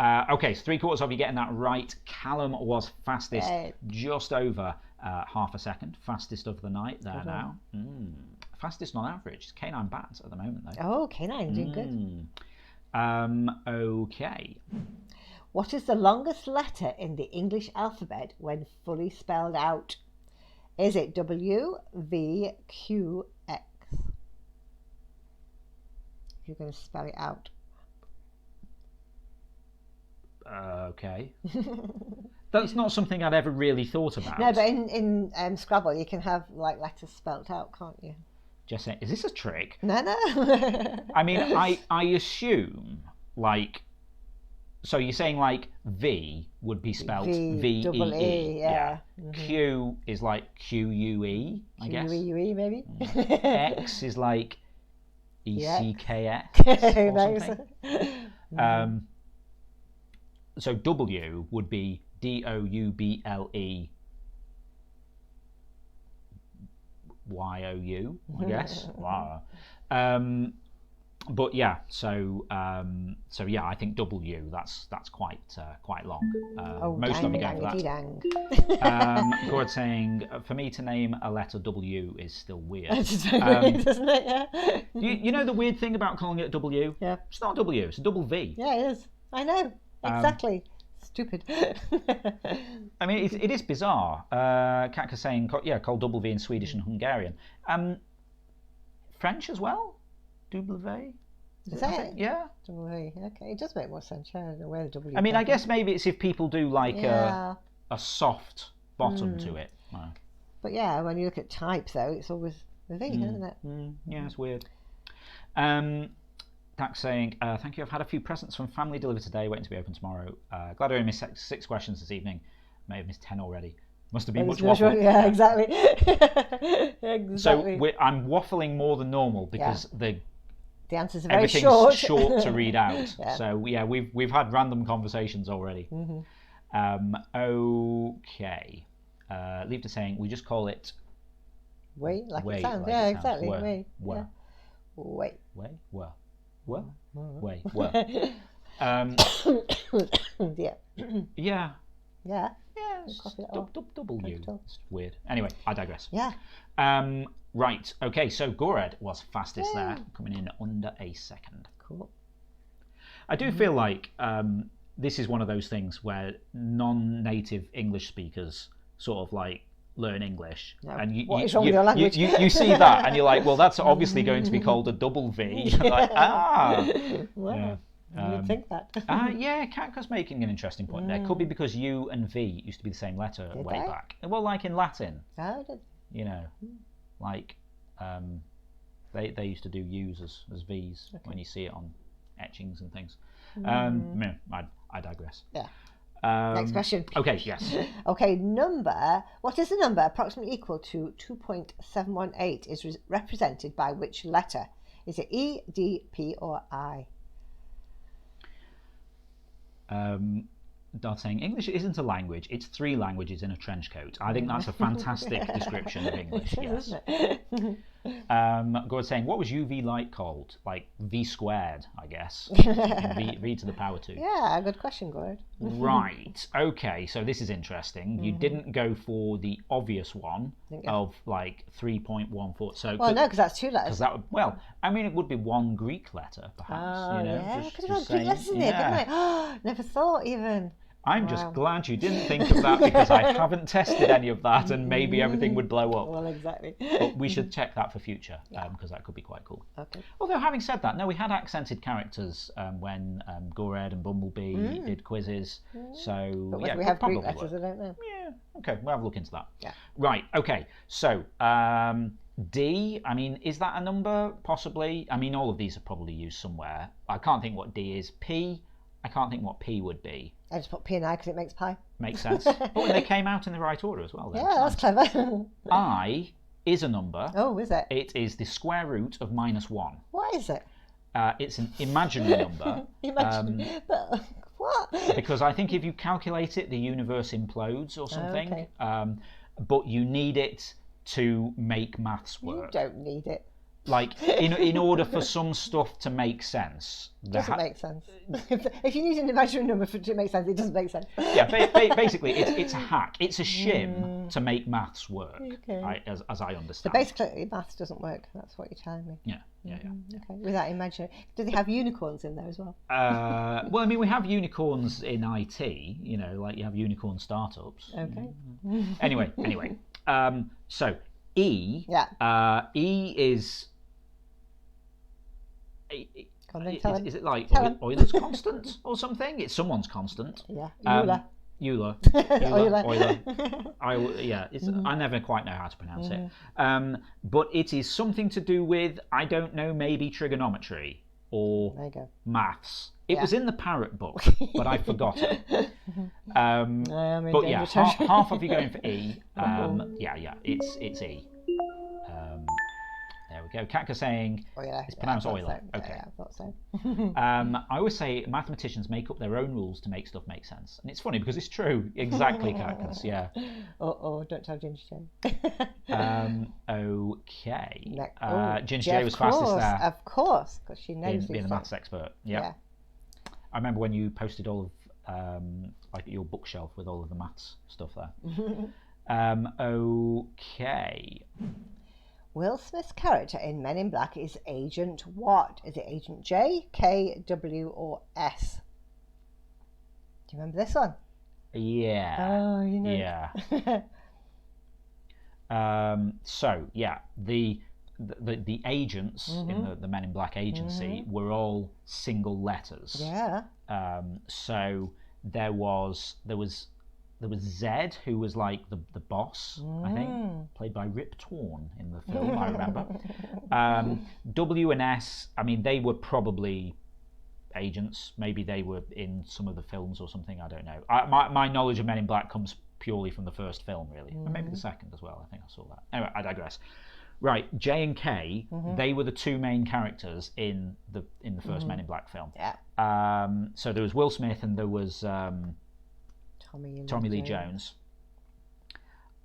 Okay, so 3/4 of you getting that right. Callum was fastest, just over half a second. Fastest of the night there now. Fastest on average. It's Canine Bat at the moment, though. Oh, Canine, doing good. Okay. What is the longest letter in the English alphabet when fully spelled out? Is it W, V, Q, X? You're going to spell it out. Okay. That's not something I'd ever really thought about. No, but in Scrabble you can have like letters spelt out, can't you? Just saying, is this a trick? No. I mean, I assume like, so you're saying like V would be spelt V-E-E. Yeah. Q is like Q-U-E, I guess. Q-U-E maybe. X is like E-C-K-X or something. So W would be D-O-U-B-L-E-Y-O-U, I guess. Wow. But yeah, so yeah, I think W. That's quite long. Most of you going for that. Gord saying, for me to name a letter W is still weird. It's weird, isn't it? Yeah. You know the weird thing about calling it W? Yeah. It's not W. It's a double V. Yeah, it is. I know. Exactly. Stupid. I mean, it is bizarre. Katka saying, called double V in Swedish and Hungarian. French as well? Double V? Is that it? Yeah. Double V. Okay, it does make more sense. I don't know where the W. I mean, I guess maybe it's if people do like a soft bottom to it. But yeah, when you look at type, though, it's always the V, isn't it? Yeah, it's weird. Dax saying, thank you. I've had a few presents from family delivered today, waiting to be opened tomorrow. Glad I only missed 6 questions this evening. May have missed 10 already. Must have been much waffle. Yeah, exactly. Exactly. So I'm waffling more than normal because the answers are very everything's short to read out. So yeah, we've had random conversations already. Okay. Leave to saying we just call it way, like it sounds. Like yeah, it exactly. Sounds. Way. Yeah. Yeah. Double U. It's weird. Anyway, I digress. Yeah. Right. Okay. So Gored was fastest there, coming in under a second. Cool. I do feel like this is one of those things where non-native English speakers sort of like learn English, and what is wrong with your language? You see that, and you're like, well, that's obviously going to be called a double V. Like, well, you'd think that. Yeah, Katka's making an interesting point there. Could be because U and V used to be the same letter way back. Well, like in Latin, you know, like they used to do U's as V's when you see it on etchings and things. I digress. Yeah. Next question. Okay, yes. Okay, number. What is the number approximately equal to 2.718 is represented by which letter? Is it E, D, P, or I? Darth saying English isn't a language, it's 3 languages in a trench coat. I think that's a fantastic description of English. Yes. Gord saying, what was UV light called? Like V squared, I guess. V to the power 2. Yeah, good question, Gord. Right. Okay, so this is interesting. You didn't go for the obvious one of like 3.14. So well, no, because that's 2 letters. Well, I mean, it would be 1 Greek letter, perhaps. Yeah, could have been Greek letters in there, couldn't I? Never thought even. I'm just glad you didn't think of that because I haven't tested any of that and maybe everything would blow up. Well, exactly. But we should check that for future because that could be quite cool. Okay. Although having said that, no, we had accented characters when Gored and Bumblebee did quizzes. So but yeah, we have probably Greek letters, I don't know. Yeah, okay, we'll have a look into that. Yeah. Right, okay, so D, I mean, is that a number? Possibly. I mean, all of these are probably used somewhere. I can't think what D is. P, I can't think what P would be. I just put P and I because it makes pie. Makes sense. But when they came out in the right order as well. Yeah, that's clever. I is a number. Oh, is it? It is the square root of -1. What is it? It's an imaginary number. But what? Because I think if you calculate it, the universe implodes or something. Okay. But you need it to make maths You work. don't need it. Like, in order for some stuff to make sense. It doesn't make sense. If you need an imaginary number for it to make sense, it doesn't make sense. Yeah, basically, it's a hack. It's a shim to make maths work, as I understand. So basically, maths doesn't work. That's what you're telling me. Yeah. Okay, without imaginary. Do they have unicorns in there as well? Well, I mean, we have unicorns in IT, you know, like you have unicorn startups. Okay. Anyway. So E. Yeah. E is. Is it like Euler's constant or something? It's someone's constant. Yeah. Euler. Euler. Yeah. I never quite know how to pronounce it. But it is something to do with, I don't know, maybe trigonometry or maths. It was in the Parrot book, but I forgot it. But yeah, half of you going for E. Yeah, it's E. There we go. Katka saying it's pronounced Euler. Okay. Yeah, I thought so. I always say mathematicians make up their own rules to make stuff make sense, and it's funny because it's true. Exactly, Katkas. Yeah. Don't tell Ginger J. Okay. Ginger J was fastest there. Of course, because she knows being a maths expert. Yeah. I remember when you posted all of like your bookshelf with all of the maths stuff there. Okay. Will Smith's character in Men in Black is Agent what? Is it Agent J, K, W, or S? Do you remember this one? Yeah. Oh, you know. Yeah. So yeah, the agents in the Men in Black agency were all single letters. Yeah. So there was Zed, who was like the boss, I think, played by Rip Torn in the film, I remember. W and S, I mean, they were probably agents. Maybe they were in some of the films or something, I don't know. My knowledge of Men in Black comes purely from the first film, really. And maybe the second as well, I think I saw that. Anyway, I digress. Right, J and K, they were the two main characters in the first Men in Black film. Yeah. So there was Will Smith and there was... Tommy Lee Jones.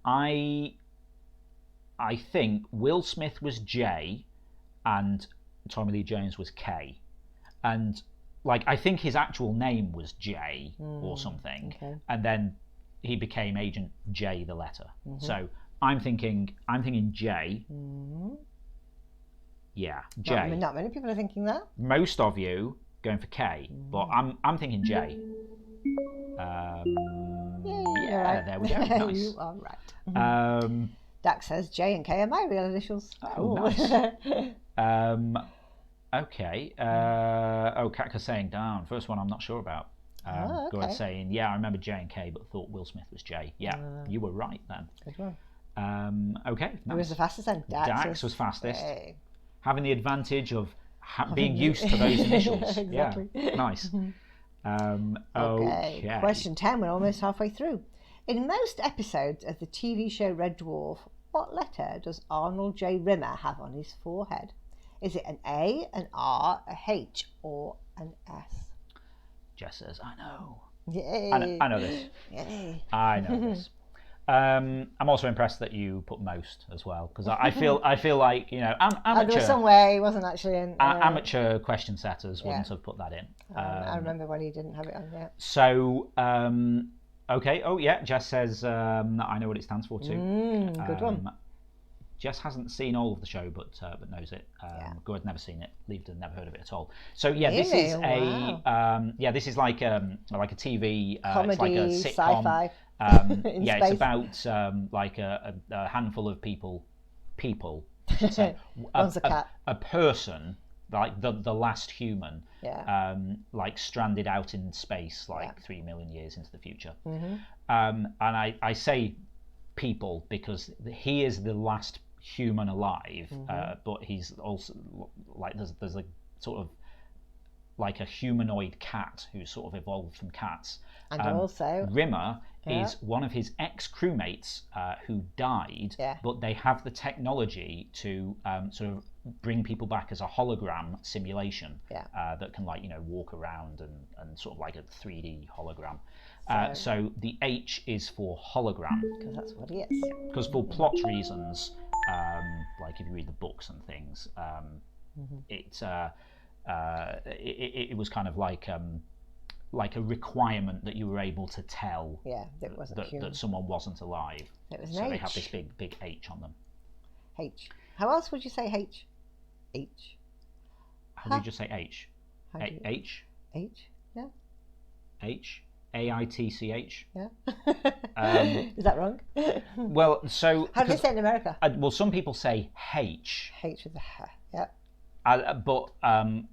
I think Will Smith was J and Tommy Lee Jones was K. And like I think his actual name was J or something. Okay. And then he became Agent J, the letter. So I'm thinking J. Yeah, J. Not many people are thinking that. Most of you going for K, but I'm thinking J. Yeah, right. There we go. Nice. You are right. Dax says J and K are my real initials. Oh, nice. Okay. Katka's saying down. First one I'm not sure about. Okay. Gord's saying, yeah, I remember J and K, but thought Will Smith was J. Yeah, you were right then. Good one. Okay. Nice. Who was the fastest then? Dax was fastest. Hey. Having the advantage of being used to those initials. Exactly. Yeah, nice. Okay. Question 10, we're almost halfway through. In most episodes of the TV show Red Dwarf, what letter does Arnold J. Rimmer have on his forehead? Is it an A, an R, a H, or an S? Jess says, I know. Yay. I know this. Yay. I know this. I'm also impressed that you put most as well, because I feel like, you know, amateur. There was some way he wasn't actually in. Amateur question setters wouldn't have put that in. I remember when he didn't have it on yet. So, okay. Oh yeah, Jess says I know what it stands for too. Good one. Jess hasn't seen all of the show, but knows it. Gord's never seen it. Leaved and never heard of it at all. So yeah, really? This is this is like a TV comedy, it's like a sitcom. Sci-fi. Yeah, it's about like a handful of people. Should say. One's a cat. A person, like the last human. Yeah. Like stranded out in space, like 3 million years into the future. Mm-hmm. And I say people because he is the last human alive, but he's also like there's a sort of like a humanoid cat who's sort of evolved from cats. And also Rimmer is one of his ex-crewmates who died, but they have the technology to sort of bring people back as a hologram simulation that can, like, walk around and sort of like a 3D hologram. So the H is for hologram. Because that's what he is. Because for plot reasons, like if you read the books and things, it was kind of like a requirement that you were able to tell that someone wasn't alive. It was so an they H. have this big H on them. H. How else would you say H? H. How do you just say H? H? H? Yeah. H? AITCH? Yeah. Is that wrong? Well, so... How do they say it in America? Well, some people say H. H with a H, yeah. But,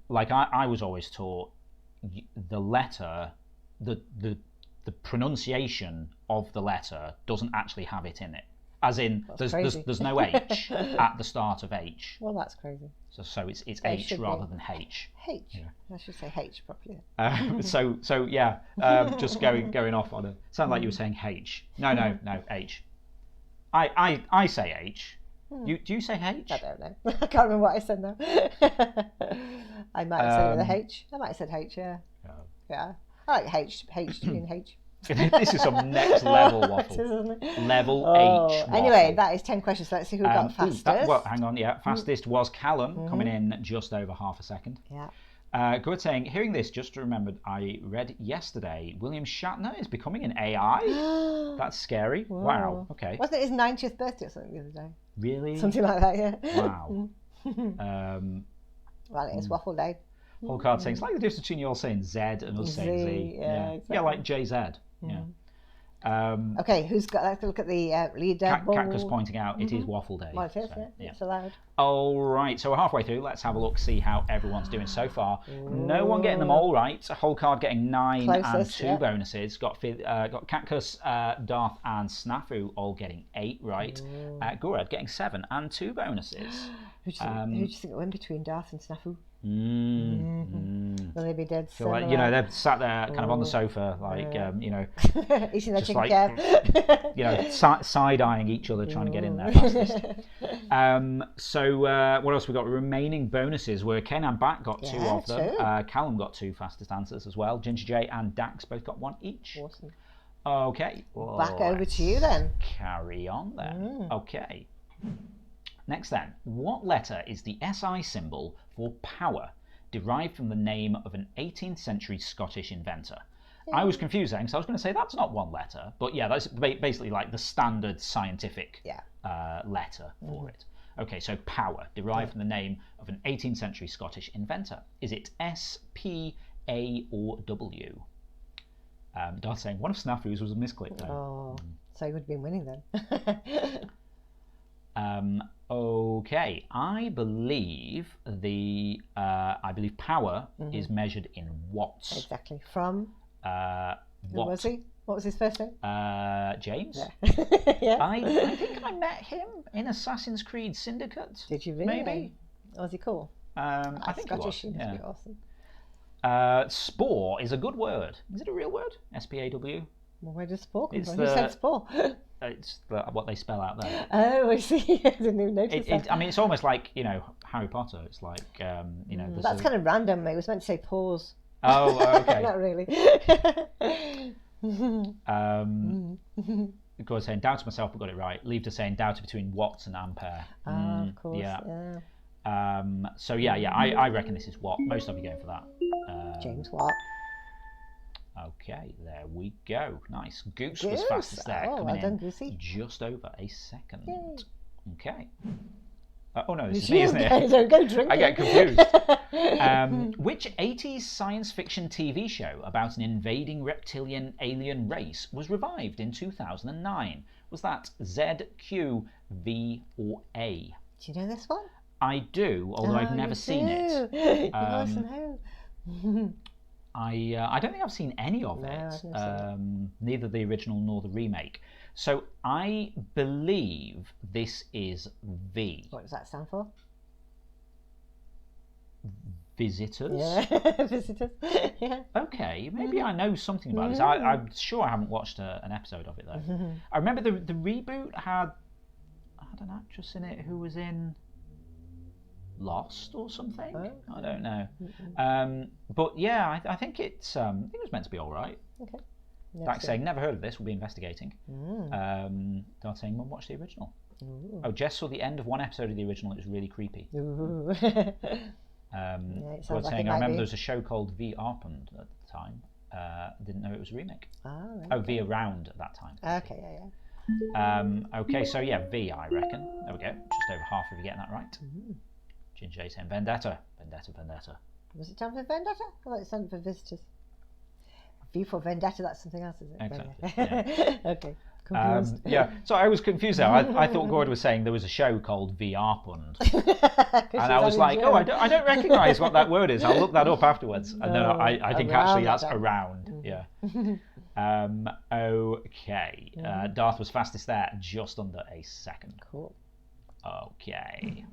like, I was always taught the letter, the pronunciation of the letter doesn't actually have it in it. As in, there's no H at the start of H. Well, that's crazy. So it's H rather than H. H. Yeah. I should say H properly. So yeah, just going off on it. Sound like you were saying H. No, H. I say H. Do you say H? I don't know. I can't remember what I said now. I might have said it with a H. I might have said H. Yeah. Yeah. I like H to mean H. This is some next level waffle. Level H. Waffle. Anyway, that is 10 questions. Let's see who got fastest. Hang on. Yeah, fastest was Callum, coming in just over half a second. Yeah. Good saying. Hearing this, just remembered I read yesterday William Shatner is becoming an AI. That's scary. Whoa. Wow. Okay. Wasn't it his 90th birthday or something the other day? Really? Something like that. Yeah. Wow. Well, it is waffle day. Whole card saying it's like the difference between you all saying Z and us saying Z. Yeah, exactly. Yeah, like JZ. Yeah. Okay, who's got? Let's look at the leaderboard. Cactus pointing out it is waffle day. Well, it is, yeah. It's allowed. All right, so we're halfway through. Let's have a look, see how everyone's doing so far. No one getting them all right. Whole card getting 9 Closest, and 2 bonuses. Got Cactus, Darth, and Snafu all getting 8 right. Gurad getting 7 and 2 bonuses. Who do you think it went between Darth and Snafu? Will they be dead? So, like, they're sat there kind of on the sofa, like, eating their just chicken like, side-eyeing each other, trying to get in there fastest. So what else we got? Remaining bonuses were Ken and Bat got 2 of them. Callum got 2 fastest answers as well. Ginger J and Dax both got 1 each. Awesome. Okay. Back over to you then. Carry on then. Okay. Next then, what letter is the SI symbol for power, derived from the name of an 18th century Scottish inventor? I was confused then, because I was going to say that's not one letter, but yeah, that's basically like the standard scientific letter for it. Okay, so power, derived from the name of an 18th century Scottish inventor. Is it S, P, A, or W? Darth saying one of Snafu's was a misclick though. Oh, so you would have been winning then. Okay, I believe power is measured in watts. Exactly. From who what was he? What was his first name? James. Yeah. Yeah. I think I met him in Assassin's Creed Syndicate. Did you really? Maybe. Was he cool? I think Scottish, he was. Yeah. Awesome. Spore is a good word. Is it a real word? SPAW. Well, where does spore come from? Who said spore? It's what they spell out there. Oh, I see. I didn't even notice that. I mean, it's almost like, Harry Potter. It's like, That's kind of random. It was meant to say pause. Oh, okay. Not really. Of course, saying doubted myself, but got it right. Leave to saying doubted between watts and ampere. Of course. Yeah. So I reckon this is Watt. Most of you going for that. James Watt. Okay, there we go. Nice. Goose was fastest there. Well done, Goosey. Just over a second. Yay. Okay. Oh no, this is me, isn't it? Don't go drinking. I get confused. Which 80s science fiction TV show about an invading reptilian alien race was revived in 2009? Was that Z, Q, V, or A? Do you know this one? I do, although I've never seen it. You must know. I don't think I've seen any of it, neither the original nor the remake. So I believe this is V. What does that stand for? Visitors. Yeah, visitors. Yeah. Okay, maybe I know something about this. I'm sure I haven't watched an episode of it though. I remember the reboot had an actress in it who was in Lost or something. Okay. I don't know. But yeah, I think it was meant to be all right. Okay. Back saying never heard of this. We'll be investigating. Dad saying Mum watched the original. Ooh. Oh, Jess saw the end of one episode of the original. It was really creepy. Ooh. Dad saying I remember there was a show called V Arpand at the time. Didn't know it was a remake. Oh, V Around at that time. Okay, yeah. Okay, so yeah, V, I reckon. There we go. Just over half of you getting that right. Ginger J saying Vendetta. Was it time for Vendetta? I thought it sounded for visitors. V for Vendetta, that's something else, is it? Exactly. Yeah. Okay. Confused. Yeah, so I was confused there. I thought Gord was saying there was a show called V Arpand. And I was like, oh, I don't recognise what that word is. I'll look that up afterwards. And then I think actually that's around. Yeah. Okay. Darth was fastest there, just under a second. Cool. Okay.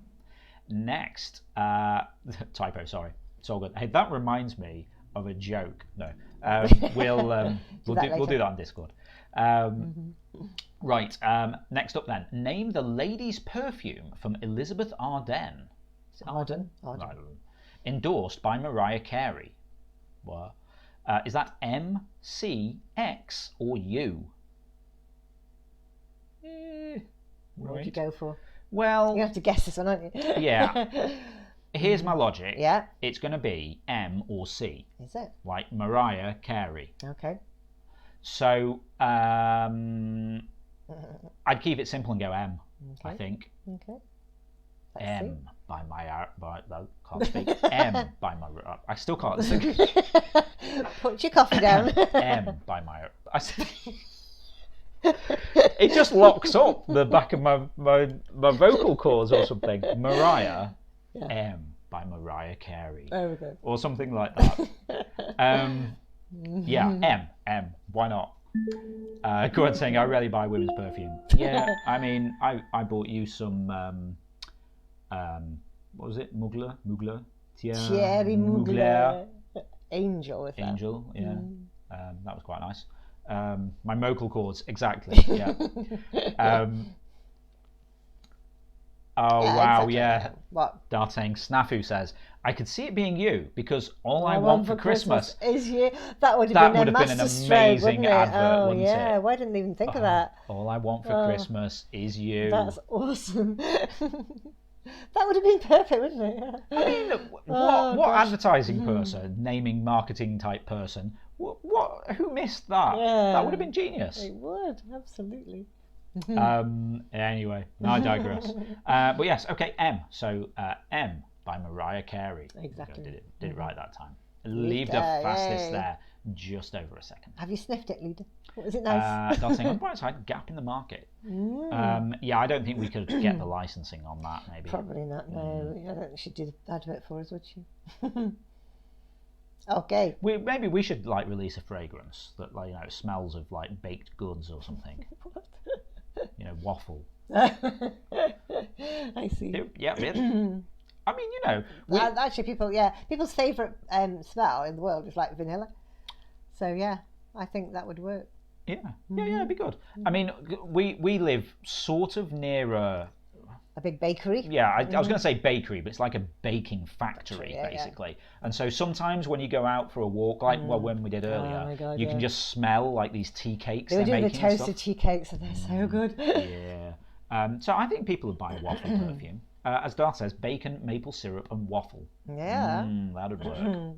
Next. Typo, sorry. It's all good. Hey, that reminds me of a joke. No. We'll do that on Discord. Right. Next up then. Name the lady's perfume from Elizabeth Arden. Is it Arden? Arden. Endorsed by Mariah Carey. What? Is that M, C, X, or U? What would you go for? Well, you have to guess this one, aren't you? Yeah. Here's my logic. Yeah. It's going to be M or C. Is it? Like Mariah Carey. Okay. So I'd keep it simple and go M. Okay. I think. Okay. M by my can't speak. M by my I still can't. Put your coffee down. M by my. It just locks up the back of my vocal cords or something. Mariah. Yeah. M by Mariah Carey. There we go. Or something like that. Yeah, M. Why not? Gordon saying I rarely buy women's perfume. Yeah, I mean, I bought you some. What was it? Mugler. Thierry Mugler. Angel. With that. Angel. Yeah. That was quite nice. My vocal cords, exactly. Yeah. Oh yeah, wow! Exactly. Yeah. What? Dart saying Snafu says I could see it being you because all I want for Christmas is you. That would have been an amazing advert, wouldn't it? Why didn't I even think of that? All I want for Christmas is you. That's awesome. That would have been perfect, wouldn't it? I mean, what advertising person, naming marketing type person? Who missed that? Yeah, that would have been genius. It would, absolutely. Anyway, no, I digress. But yes, okay, M. So M by Mariah Carey. Exactly. Did it right that time. Leave the fastest there, just over a second. Have you sniffed it, Lida? Was it nice? Dancing on the bright side, gap in the market. Yeah, I don't think we could get the licensing on that. Maybe. Probably not. No, I don't think she'd do the advert for us, would she? Okay. Maybe we should like release a fragrance that smells of like baked goods or something. What? Waffle. I see. Yeah, really. I mean, actually, people's favourite smell in the world is like vanilla. So yeah, I think that would work. Yeah, it'd be good. I mean, we live sort of near a big bakery. Yeah, I was going to say bakery, but it's like a baking factory basically. Yeah. And so sometimes when you go out for a walk, like when we did earlier, you can just smell like these tea cakes. They were doing the toasted tea cakes, and they're so good. Yeah. So I think people would buy waffle perfume. As Darth says, bacon, maple syrup, and waffle. Yeah. That'd work.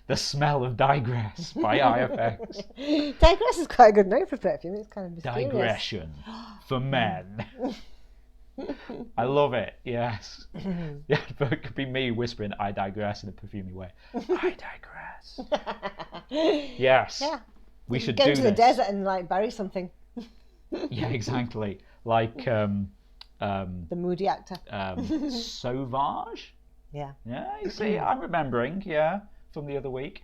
The smell of digress by IFX. Digress is quite a good name for perfume. It's kind of mysterious. Digression for men. I love it. Yes. Yeah, but it could be me whispering "I digress" in a perfumey way. I digress. Yes. Yeah. We should go to the desert and like bury something. Yeah, exactly. Like the moody actor. Sauvage. Yeah. Yeah. You see, I'm remembering. Yeah, from the other week.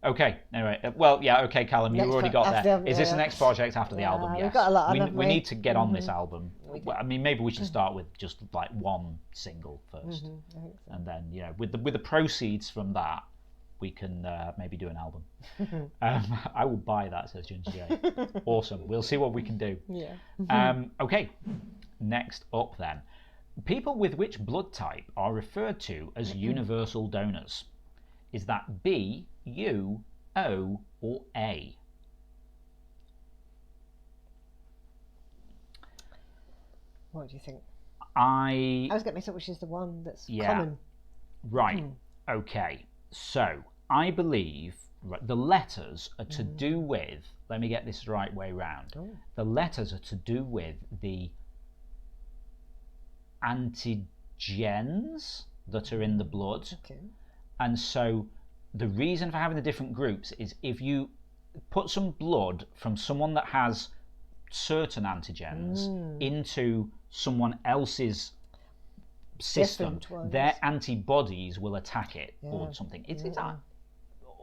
Okay. Anyway, okay, Callum, you already got there. Is this the next project after the album? Yes. We've got a lot on, we need to get on this album. Well, I mean, maybe we should start with just like one single first, and then with the proceeds from that, we can maybe do an album. I will buy that, says Ginger J. Awesome. We'll see what we can do. Yeah. Okay. Next up, then, people with which blood type are referred to as universal donors? Is that B, U, O, or A? What do you think? I was getting mixed up, which is the one that's common. Right. Okay. So I believe the letters are to do with. Let me get this the right way round. Oh. The letters are to do with the antigens that are in the blood. Okay. And so the reason for having the different groups is if you put some blood from someone that has certain antigens into someone else's system, their antibodies will attack it or something. It's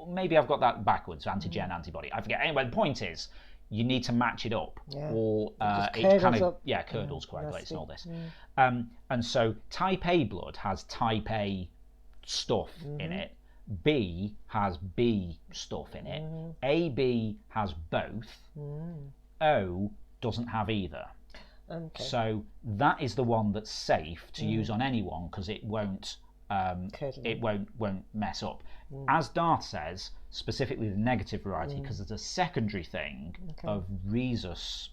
maybe I've got that backwards, antigen, antibody. I forget. Anyway, the point is you need to match it up or it kind of curdles, coagulates and all this. And so type A blood has type A stuff in it. B has B stuff in it. AB has both. O doesn't have either. Okay. So that is the one that's safe to use on anyone because it won't mess up. As Darth says, specifically the negative variety, because there's a secondary thing of rhesusness,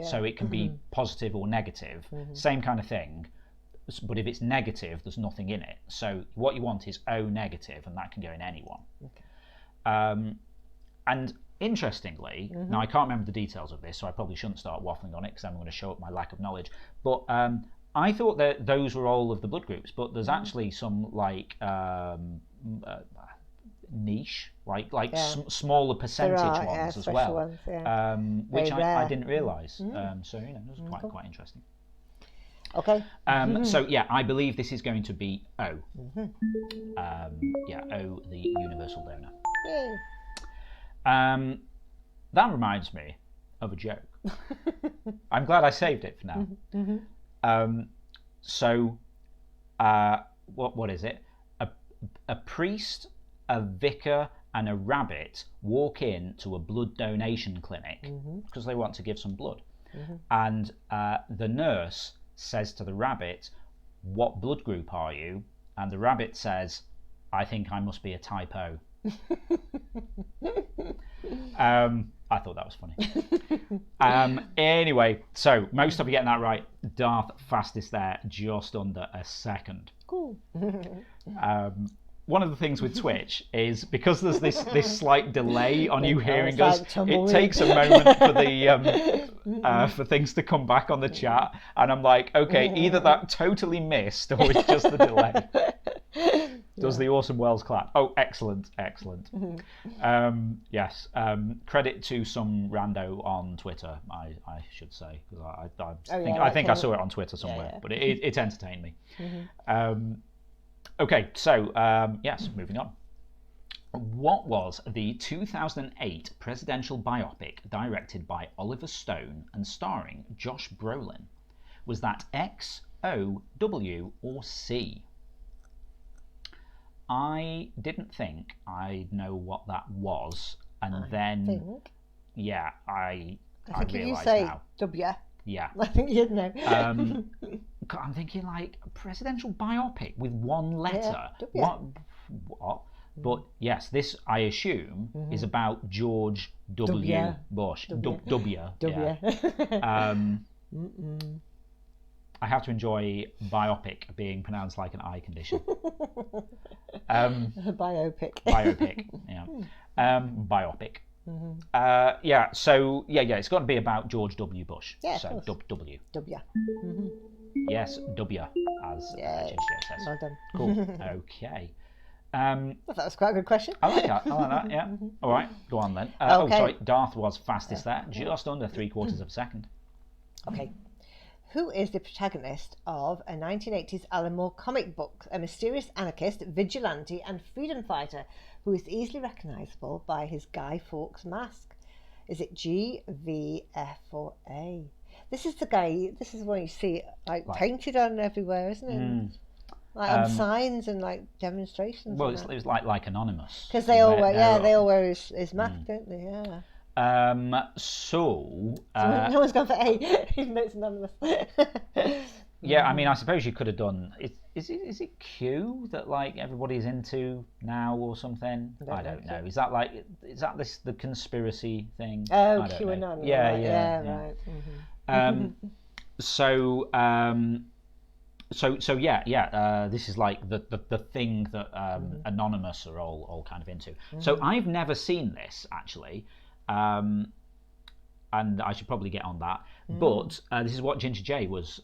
so it can be positive or negative, same kind of thing. But if it's negative, there's nothing in it. So what you want is O negative, and that can go in anyone. Okay. And interestingly, now I can't remember the details of this, so I probably shouldn't start waffling on it because I'm going to show up my lack of knowledge. But I thought that those were all of the blood groups, but there's actually some like niche, smaller percentage ones as well, ones, which I didn't realise. So it was quite interesting. Okay. So I believe this is going to be O. O, the universal donor. Yay. That reminds me of a joke. I'm glad I saved it for now. What is it? A priest, a vicar, and a rabbit walk in to a blood donation clinic because they want to give some blood, and the nurse says to the rabbit, "What blood group are you?" And the rabbit says, "I think I must be a type O." I thought that was funny. Anyway, so most of you getting that right. Darth fastest there, just under a second. Cool. One of the things with Twitch is because there's this slight delay on you hearing us, it takes a moment for the for things to come back on the chat, and I'm like, okay, either that totally missed or it's just the delay. Does the awesome Wells clap? Oh, excellent. Yes. Credit to some rando on Twitter, I should say, because I think I saw it on Twitter somewhere, but it entertained me. Okay, so yes, moving on. What was the 2008 presidential biopic directed by Oliver Stone and starring Josh Brolin? Was that X, O, W, or C? I didn't think I'd know what that was, and I think you say now. W. Yeah. I think you'd know. I'm thinking like a presidential biopic with one letter. Yeah, what? But yes, this I assume is about George W. Bush. W. Yeah. I have to enjoy biopic being pronounced like an eye condition. Biopic. Biopic. Yeah. Biopic. So it's got to be about George W. Bush. Yeah, so W. W. Yes, W, as JJ says. Well done. Cool. Okay. Well, that was quite a good question. I like that. Yeah. All right. Go on then. Okay. Oh, sorry. Darth was fastest there, just under 3/4 of a second. Okay. Who is the protagonist of a 1980s Alan Moore comic book, a mysterious anarchist, vigilante and freedom fighter who is easily recognisable by his Guy Fawkes mask? Is it G, V, F or A? This is the guy, this is what you see like painted on everywhere, isn't it? Like on signs and like demonstrations. Well, it was like Anonymous. Because they all wear, they all wear his mask, don't they? Yeah. So no one's gone for A, even though it's Anonymous. Yeah, I mean, I suppose you could have done. Is it Q that like everybody's into now or something? I don't know. Is that the conspiracy thing? Oh, QAnon. Yeah. Right. So this is like the thing that Anonymous are all kind of into. So I've never seen this actually. And I should probably get on that. But this is what Ginger J was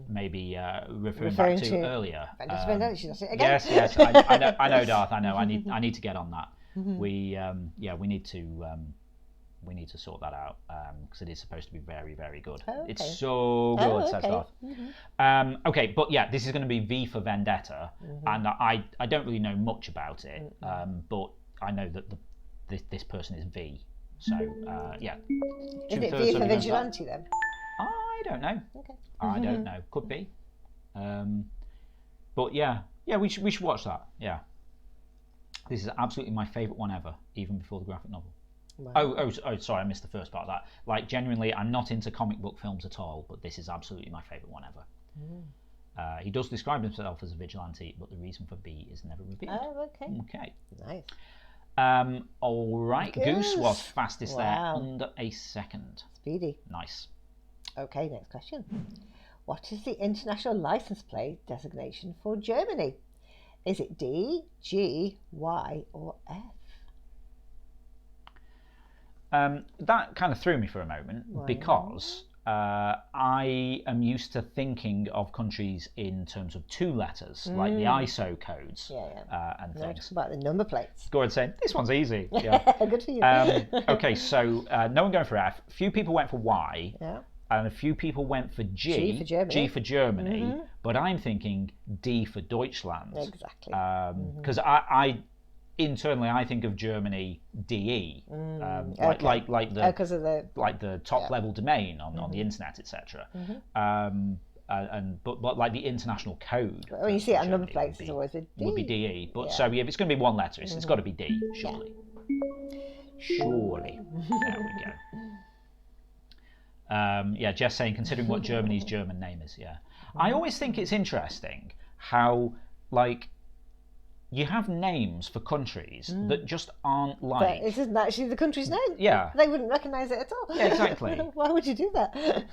maybe referring back to earlier. Yes, I know, Darth. I know. I need to get on that. We need to sort that out because it is supposed to be very, very good. Okay. It's so good, says Darth. Okay, but yeah, this is going to be V for Vendetta, and I don't really know much about it, but I know that this person is V. So, yeah. Is it V for Vigilante then? I don't know. Okay. I don't know. Could be. But yeah, we should watch that. Yeah. This is absolutely my favourite one ever, even before the graphic novel. Wow. Oh, sorry, I missed the first part of that. Like, genuinely, I'm not into comic book films at all, but this is absolutely my favourite one ever. He does describe himself as a vigilante, but the reason for B is never revealed. Oh, okay. Okay. Nice. All right. Goose was fastest there, under a second. Speedy. Nice. Okay, next question. What is the international license plate designation for Germany? Is it D, G, Y, or F? That kind of threw me for a moment because I am used to thinking of countries in terms of two letters, like the ISO codes and things. Just about the number plates. Go ahead and say, this one's easy. Yeah. Good for you. Okay, so no one going for F. A few people went for Y. Yeah. And a few people went for G for Germany, but I'm thinking D for Deutschland. Exactly. Because I internally I think of Germany DE, like the top level domain on the internet, etc. But like the international code. When you see it on number plates, it's always a D. Would be DE. But so if it's going to be one letter, it's got to be D, surely. Surely. There we go. Jess saying, considering what Germany's German name is, I always think it's interesting how, like, you have names for countries that just aren't like... That isn't actually the country's name. Yeah. They wouldn't recognise it at all. Yeah, exactly. Why would you do that?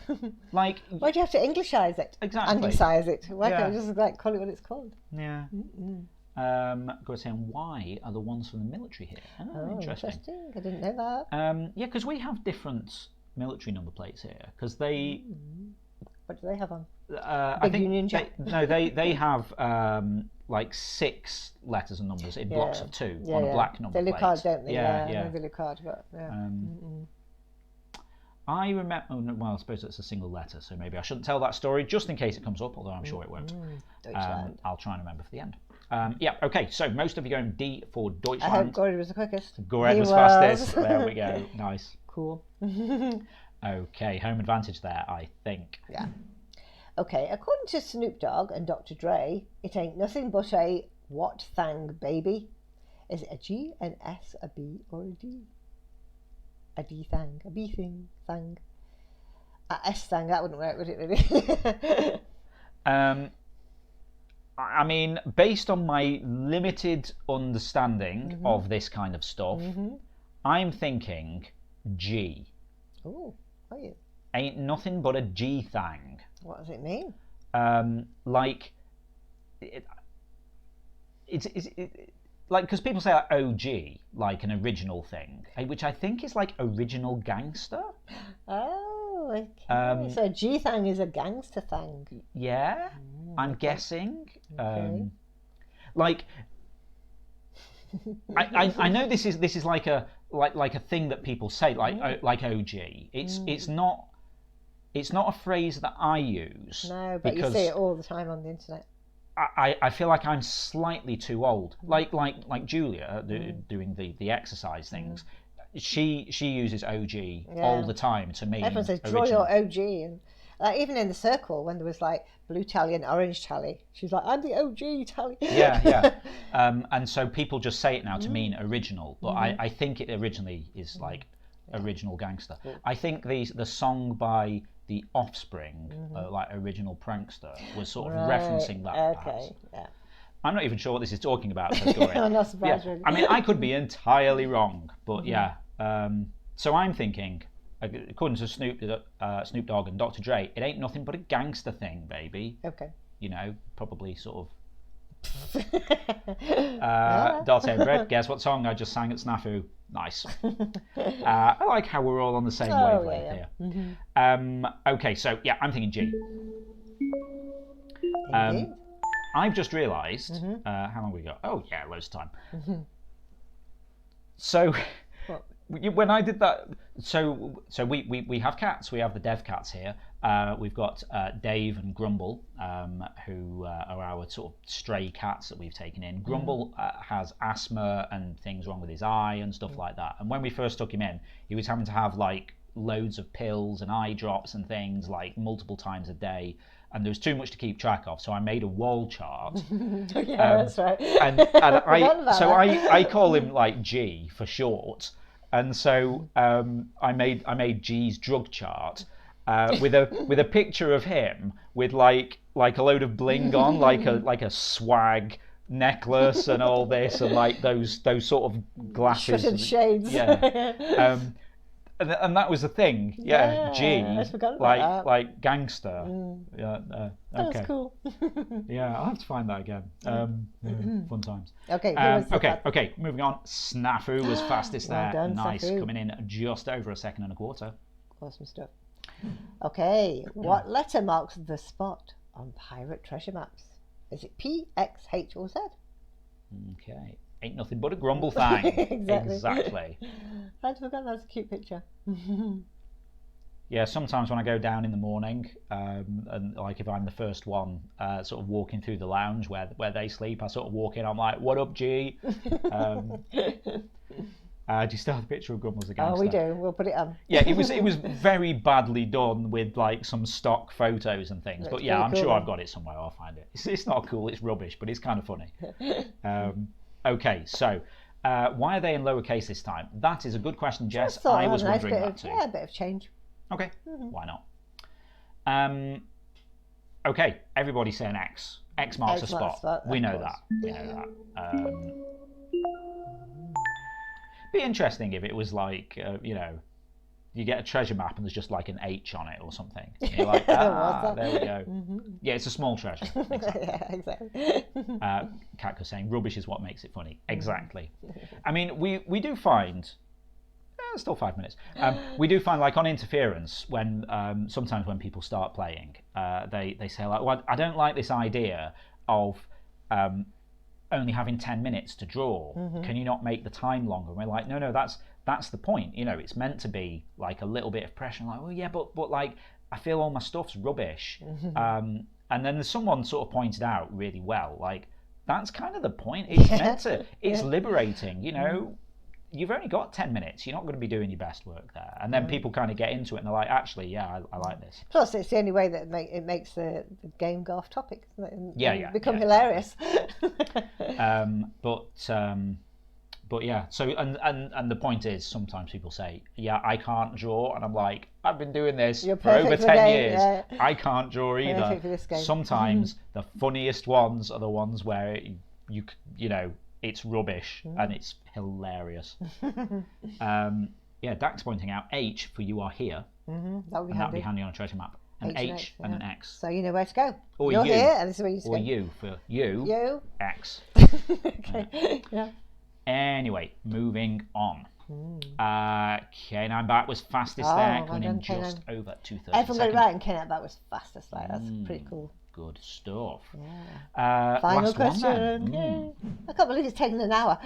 Like... Why do you have to Englishize it? Exactly. Anglicise it? Why can't you just like call it what it's called? Yeah. Go saying, why are the ones from the military here? Oh, interesting. I didn't know that. Yeah, because we have different military number plates here because they. What do they have on? I think Union Jack. They have like 6 letters and numbers in blocks of 2 on a black number plate. They look hard, don't they? Yeah. They look hard, but I remember. Oh, no, well, I suppose it's a single letter, so maybe I shouldn't tell that story just in case it comes up. Although I'm sure it won't. I'll try and remember for the end. Okay, so most of you going D for Deutschland. I hope Gordy was the quickest. Gordy was fastest. There we go. Nice. Cool. Okay, home advantage there, I think. Yeah. Okay, according to Snoop Dogg and Dr. Dre, it ain't nothing but a what thang, baby? Is it a G, an S, a B, or a D? A D thang, a B thing, thang. A S thang, that wouldn't work, would it really? I mean, based on my limited understanding of this kind of stuff, I'm thinking G. Oh, are you? Ain't nothing but a G thang. What does it mean? Like, it's like, because people say like OG, like an original thing, which I think is like original gangster. Oh, okay. So a G thang is a gangster thang. Yeah, I'm guessing. Okay. Like, I know this is like a thing that people say, like OG. It's not it's not a phrase that I use. No, but you see it all the time on the internet. I feel like I'm slightly too old. Like Julia doing the exercise things. She uses OG all the time to me. Everyone says draw your OG, and even in the circle when there was like blue tally and orange tally, she's like, I'm the OG tally. Yeah. And so people just say it now to mean original, but I think it originally is like original gangster. I think the song by The Offspring, like Original Prankster, was sort of referencing that. Okay, yeah. I'm not even sure what this is talking about. So I'm not surprised. Yeah. I mean, I could be entirely wrong, but so I'm thinking, according to Snoop Dogg and Dr. Dre, it ain't nothing but a gangster thing, baby. Okay. You know, probably sort of. Dante and Bread, guess what song I just sang at Snafu? Nice. I like how we're all on the same wavelength here. Okay, so yeah, I'm thinking G. I've just realised, how long have we got? Oh yeah, loads of time. So, when I did that, so we have cats. We have the dev cats here. We've got Dave and Grumble, who are our sort of stray cats that we've taken in. Grumble has asthma and things wrong with his eye and stuff like that. And when we first took him in, he was having to have like loads of pills and eye drops and things like multiple times a day. And there was too much to keep track of, so I made a wall chart. That's right. And I call him like G for short. And so I made G's drug chart with a picture of him with like a load of bling on, like a swag necklace and all this, and like those sort of glasses. Shuttered shades. Yeah. And that was the thing, G, I forgot about like gangster. Yeah, okay. That's cool. Yeah, I'll have to find that again. Fun times. Okay. Okay. Moving on. Snafu was fastest there. Done, nice, Snafu. Coming in just over a second and a quarter. Awesome stuff. Okay, what letter marks the spot on pirate treasure maps? Is it P, X, H, or Z? Okay. Ain't nothing but a grumble thing. Exactly. I forgot that's a cute picture. Yeah, sometimes when I go down in the morning, and like if I'm the first one, sort of walking through the lounge where they sleep, I sort of walk in. I'm like, "What up, G?" Do you still have the picture of Grumble as a gangster? Oh, we do. We'll put it on. Yeah, it was very badly done with like some stock photos and things. But yeah, I'm sure I've got it somewhere. I'll find it. It's not cool. It's rubbish, but it's kind of funny. Okay, so why are they in lowercase this time? That is a good question, Jess. I was wondering that too. Yeah, a bit of change. Okay, why not? Okay, everybody's saying X. X marks a spot. We know that. Be interesting if it was like, you get a treasure map and there's just like an H on it or something. And you're like, there we go. Yeah, it's a small treasure. Exactly. Yeah, exactly. Katko saying rubbish is what makes it funny. Exactly. I mean, we do find, still 5 minutes. We do find like on interference when sometimes when people start playing, they say like, well, I don't like this idea of only having 10 minutes to draw. Can you not make the time longer? And we're like, no, that's the point. It's meant to be like a little bit of pressure. Like, well, yeah, but like I feel all my stuff's rubbish. And then there's someone sort of pointed out really well, like that's kind of the point. It's meant to. It's liberating. You've only got 10 minutes. You're not going to be doing your best work there. And then people kind of get into it and they're like, actually, yeah, I like this. Plus, it's the only way that it makes the game go off topic, isn't it? And become hilarious. But yeah, so and the point is, sometimes people say, yeah, I can't draw, and I'm like, I've been doing this for over 10 years. Yeah. I can't draw either. For this game. Sometimes the funniest ones are the ones where it's rubbish and it's hilarious. Dax pointing out H for you are here. That'd be handy on a treasure map. An H and an X. So you know where to go. Or You're you. Here, and this is where you or go. You for you. You. X. Okay. Yeah. Anyway, moving on. K9 Bat was fastest there, coming in just over 2/3. Everyone got it right, and K9 Bat was fastest. Like that's pretty cool. Good stuff. Yeah. Final question. I can't believe it's taken an hour.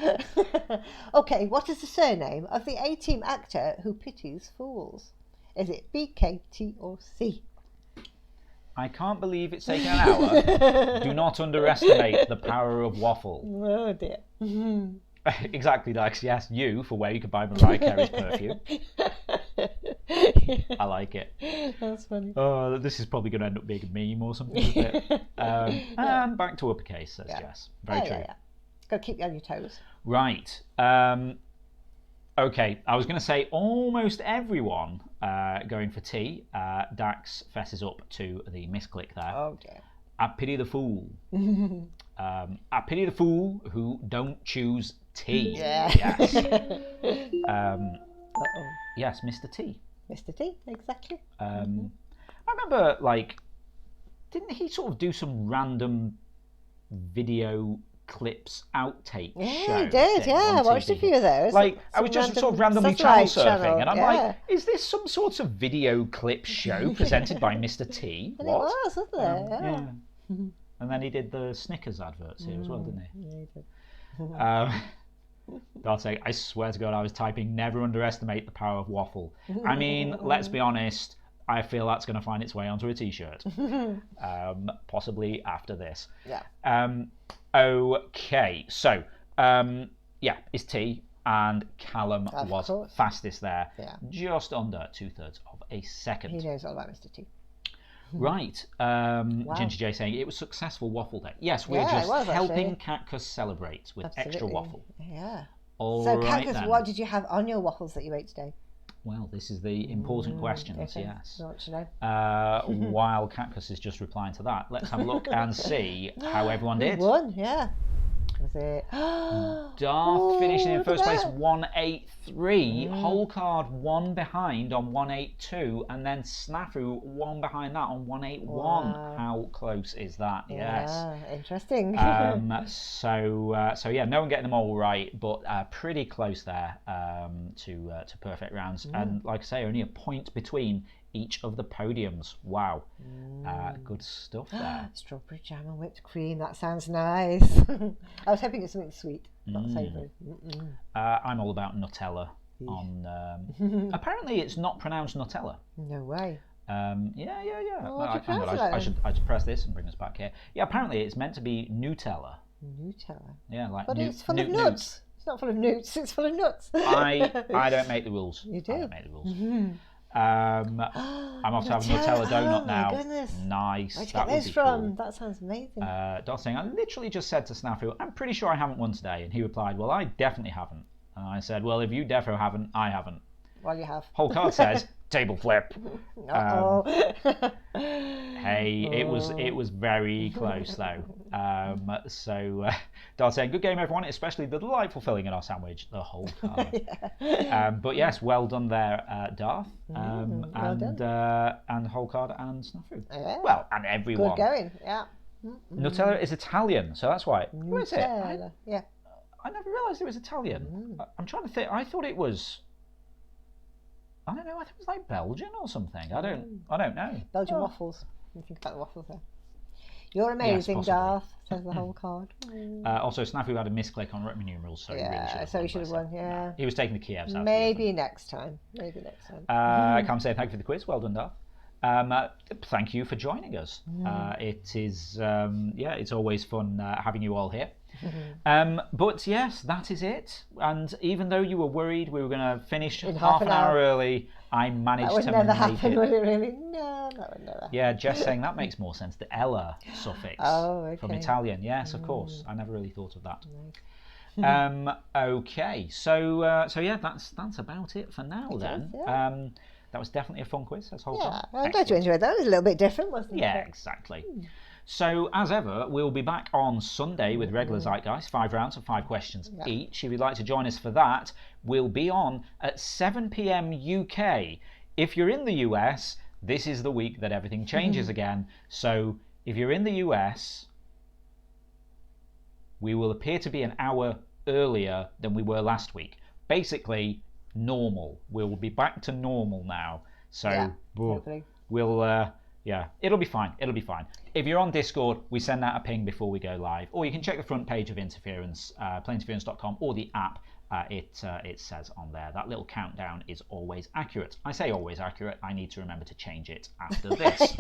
Okay, what is the surname of the A-Team actor who pities fools? Is it B, K, T, or C? I can't believe it's taken an hour. Do not underestimate the power of waffle. Oh dear. Exactly, Dax. Yes, you, for where you could buy Mariah Carey's perfume. I like it. That's funny. Oh, this is probably going to end up being a meme or something, isn't it? And back to uppercase, says Jess. Very true. Yeah. Got to keep you on your toes. Right. Okay, I was going to say almost everyone going for T. Dax fesses up to the misclick there. Oh dear. I pity the fool. I pity the fool who don't choose T. Yeah. Yes. Uh-oh. Yes, Mr. T. Mr. T, exactly. I remember, like, didn't he sort of do some random video clips outtake show? Yeah, he did. Yeah, I watched a few of those. Like, I was just sort of randomly channel surfing, and I'm like, is this some sort of video clip show presented by Mr. T? And what? It was, wasn't it? Yeah. And then he did the Snickers adverts here as well, didn't he? Yeah, he did. Darcy, I swear to God, I was typing never underestimate the power of waffle. I mean, let's be honest, I feel that's going to find its way onto a t-shirt. Possibly after this. Yeah. Okay, so, yeah, it's T, and Callum was fastest there. Yeah. Just under 2/3 of a second. He knows all about Mr. T. Right. Ginger J saying it was successful waffle day. Yes, we're just helping Cactus celebrate with extra waffle. Yeah. So Cactus, then. What did you have on your waffles that you ate today? Well, this is the important questions, okay. yes. I want to know. While Cactus is just replying to that, let's have a look and see how everyone did. Who won? Yeah. Was it? Darth finishing in first place, 183. Whole card one behind on 182, and then Snafu one behind that on 181. Wow. How close is that? Yes. Yeah, interesting. So yeah, no one getting them all right, but pretty close there to perfect rounds. And like I say, only a point between each of the podiums. Wow. Good stuff there. Strawberry jam and whipped cream. That sounds nice. I was hoping it's something sweet, not savoury. I'm all about Nutella. On apparently it's not pronounced Nutella. No way. Yeah. Well, I should press this and bring us back here. Yeah, apparently it's meant to be Nutella. Nutella. Yeah, like. But it's full of nuts. It's not full of newts. It's full of nuts. I don't make the rules. You do. I don't make the rules. I'm off to have a Nutella donut now. My goodness. Nice. Where'd you get those from? That sounds amazing. Dot saying, I literally just said to Snafu, I'm pretty sure I haven't won today. And he replied, well, I definitely haven't. And I said, well, if you defo haven't, I haven't. Well, you have. Whole card says, table flip. Hey, it was very close though. Dart saying, good game everyone, especially the delightful filling in our sandwich, the whole card. But yes, well done there, Darth. And whole card and Snafu. Yeah. Well, and everyone. Good going, yeah. Nutella is Italian, so that's why. Where is it? Yeah. I never realised it was Italian. I'm trying to think. I thought it was. I don't know. I think it was like Belgian or something. I don't know. Belgian waffles. You think about the waffles there. You're amazing, yes, Darth. Says the whole card. Also, Snafu had a misclick on Roman numerals, so he really should have won. He should have won. Yeah. He was taking the Kievs out. Maybe next time. I can't say thank you for the quiz. Well done, Darth. Thank you for joining us. It is, it's always fun having you all here. But yes, that is it. And even though you were worried we were going to finish half an hour early, I managed to make it. That would never happen, would it really? No, that would never happen. Yeah, Jess saying that makes more sense. The Ella suffix from Italian. Yes, of course. I never really thought of that. Okay, so yeah, that's about it for now then. That was definitely a fun quiz. That's whole time. I'm glad you enjoyed that. It was a little bit different, wasn't it? Yeah, exactly. So, as ever, we'll be back on Sunday with regular Zeitgeist, 5 rounds of 5 questions each. If you'd like to join us for that, we'll be on at 7 p.m. UK. If you're in the US, this is the week that everything changes again. So, if you're in the US, we will appear to be an hour earlier than we were last week. Basically, normal. We'll be back to normal now. So, we'll... yeah, it'll be fine. It'll be fine. If you're on Discord, we send out a ping before we go live. Or you can check the front page of Interference, playinterference.com, or the app it says on there. That little countdown is always accurate. I say always accurate. I need to remember to change it after this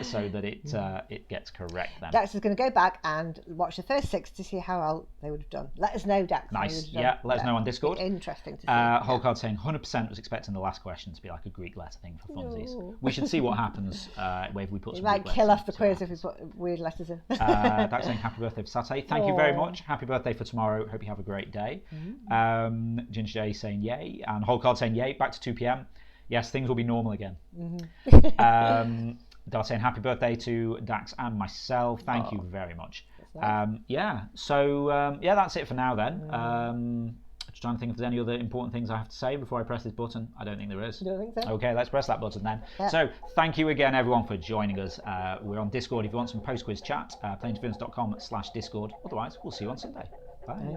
so that it gets correct then. Dax is going to go back and watch the first 6 to see how well they would have done. Let us know, Dax. Nice. Yeah, let us know on Discord. Interesting to see. Holcard saying 100% was expecting the last question to be like a Greek letter thing for funsies. No. We should see what happens if we put some might kill off the quiz if we put weird letters in. Dax saying happy birthday for Saturday. Thank you very much. Happy birthday for tomorrow. Hope you have a great day. Ginger J saying yay, and Holcard saying yay, back to 2 p.m. Yes, things will be normal again. Dart saying happy birthday to Dax and myself. Thank you very much. Nice. So that's it for now then. Just trying to think if there's any other important things I have to say before I press this button. I don't think there is. You don't think so? Okay, let's press that button then. Yeah. So thank you again everyone for joining us. We're on Discord if you want some post-quiz chat, plaintovillains.com/Discord. Otherwise, we'll see you on Sunday. Bye.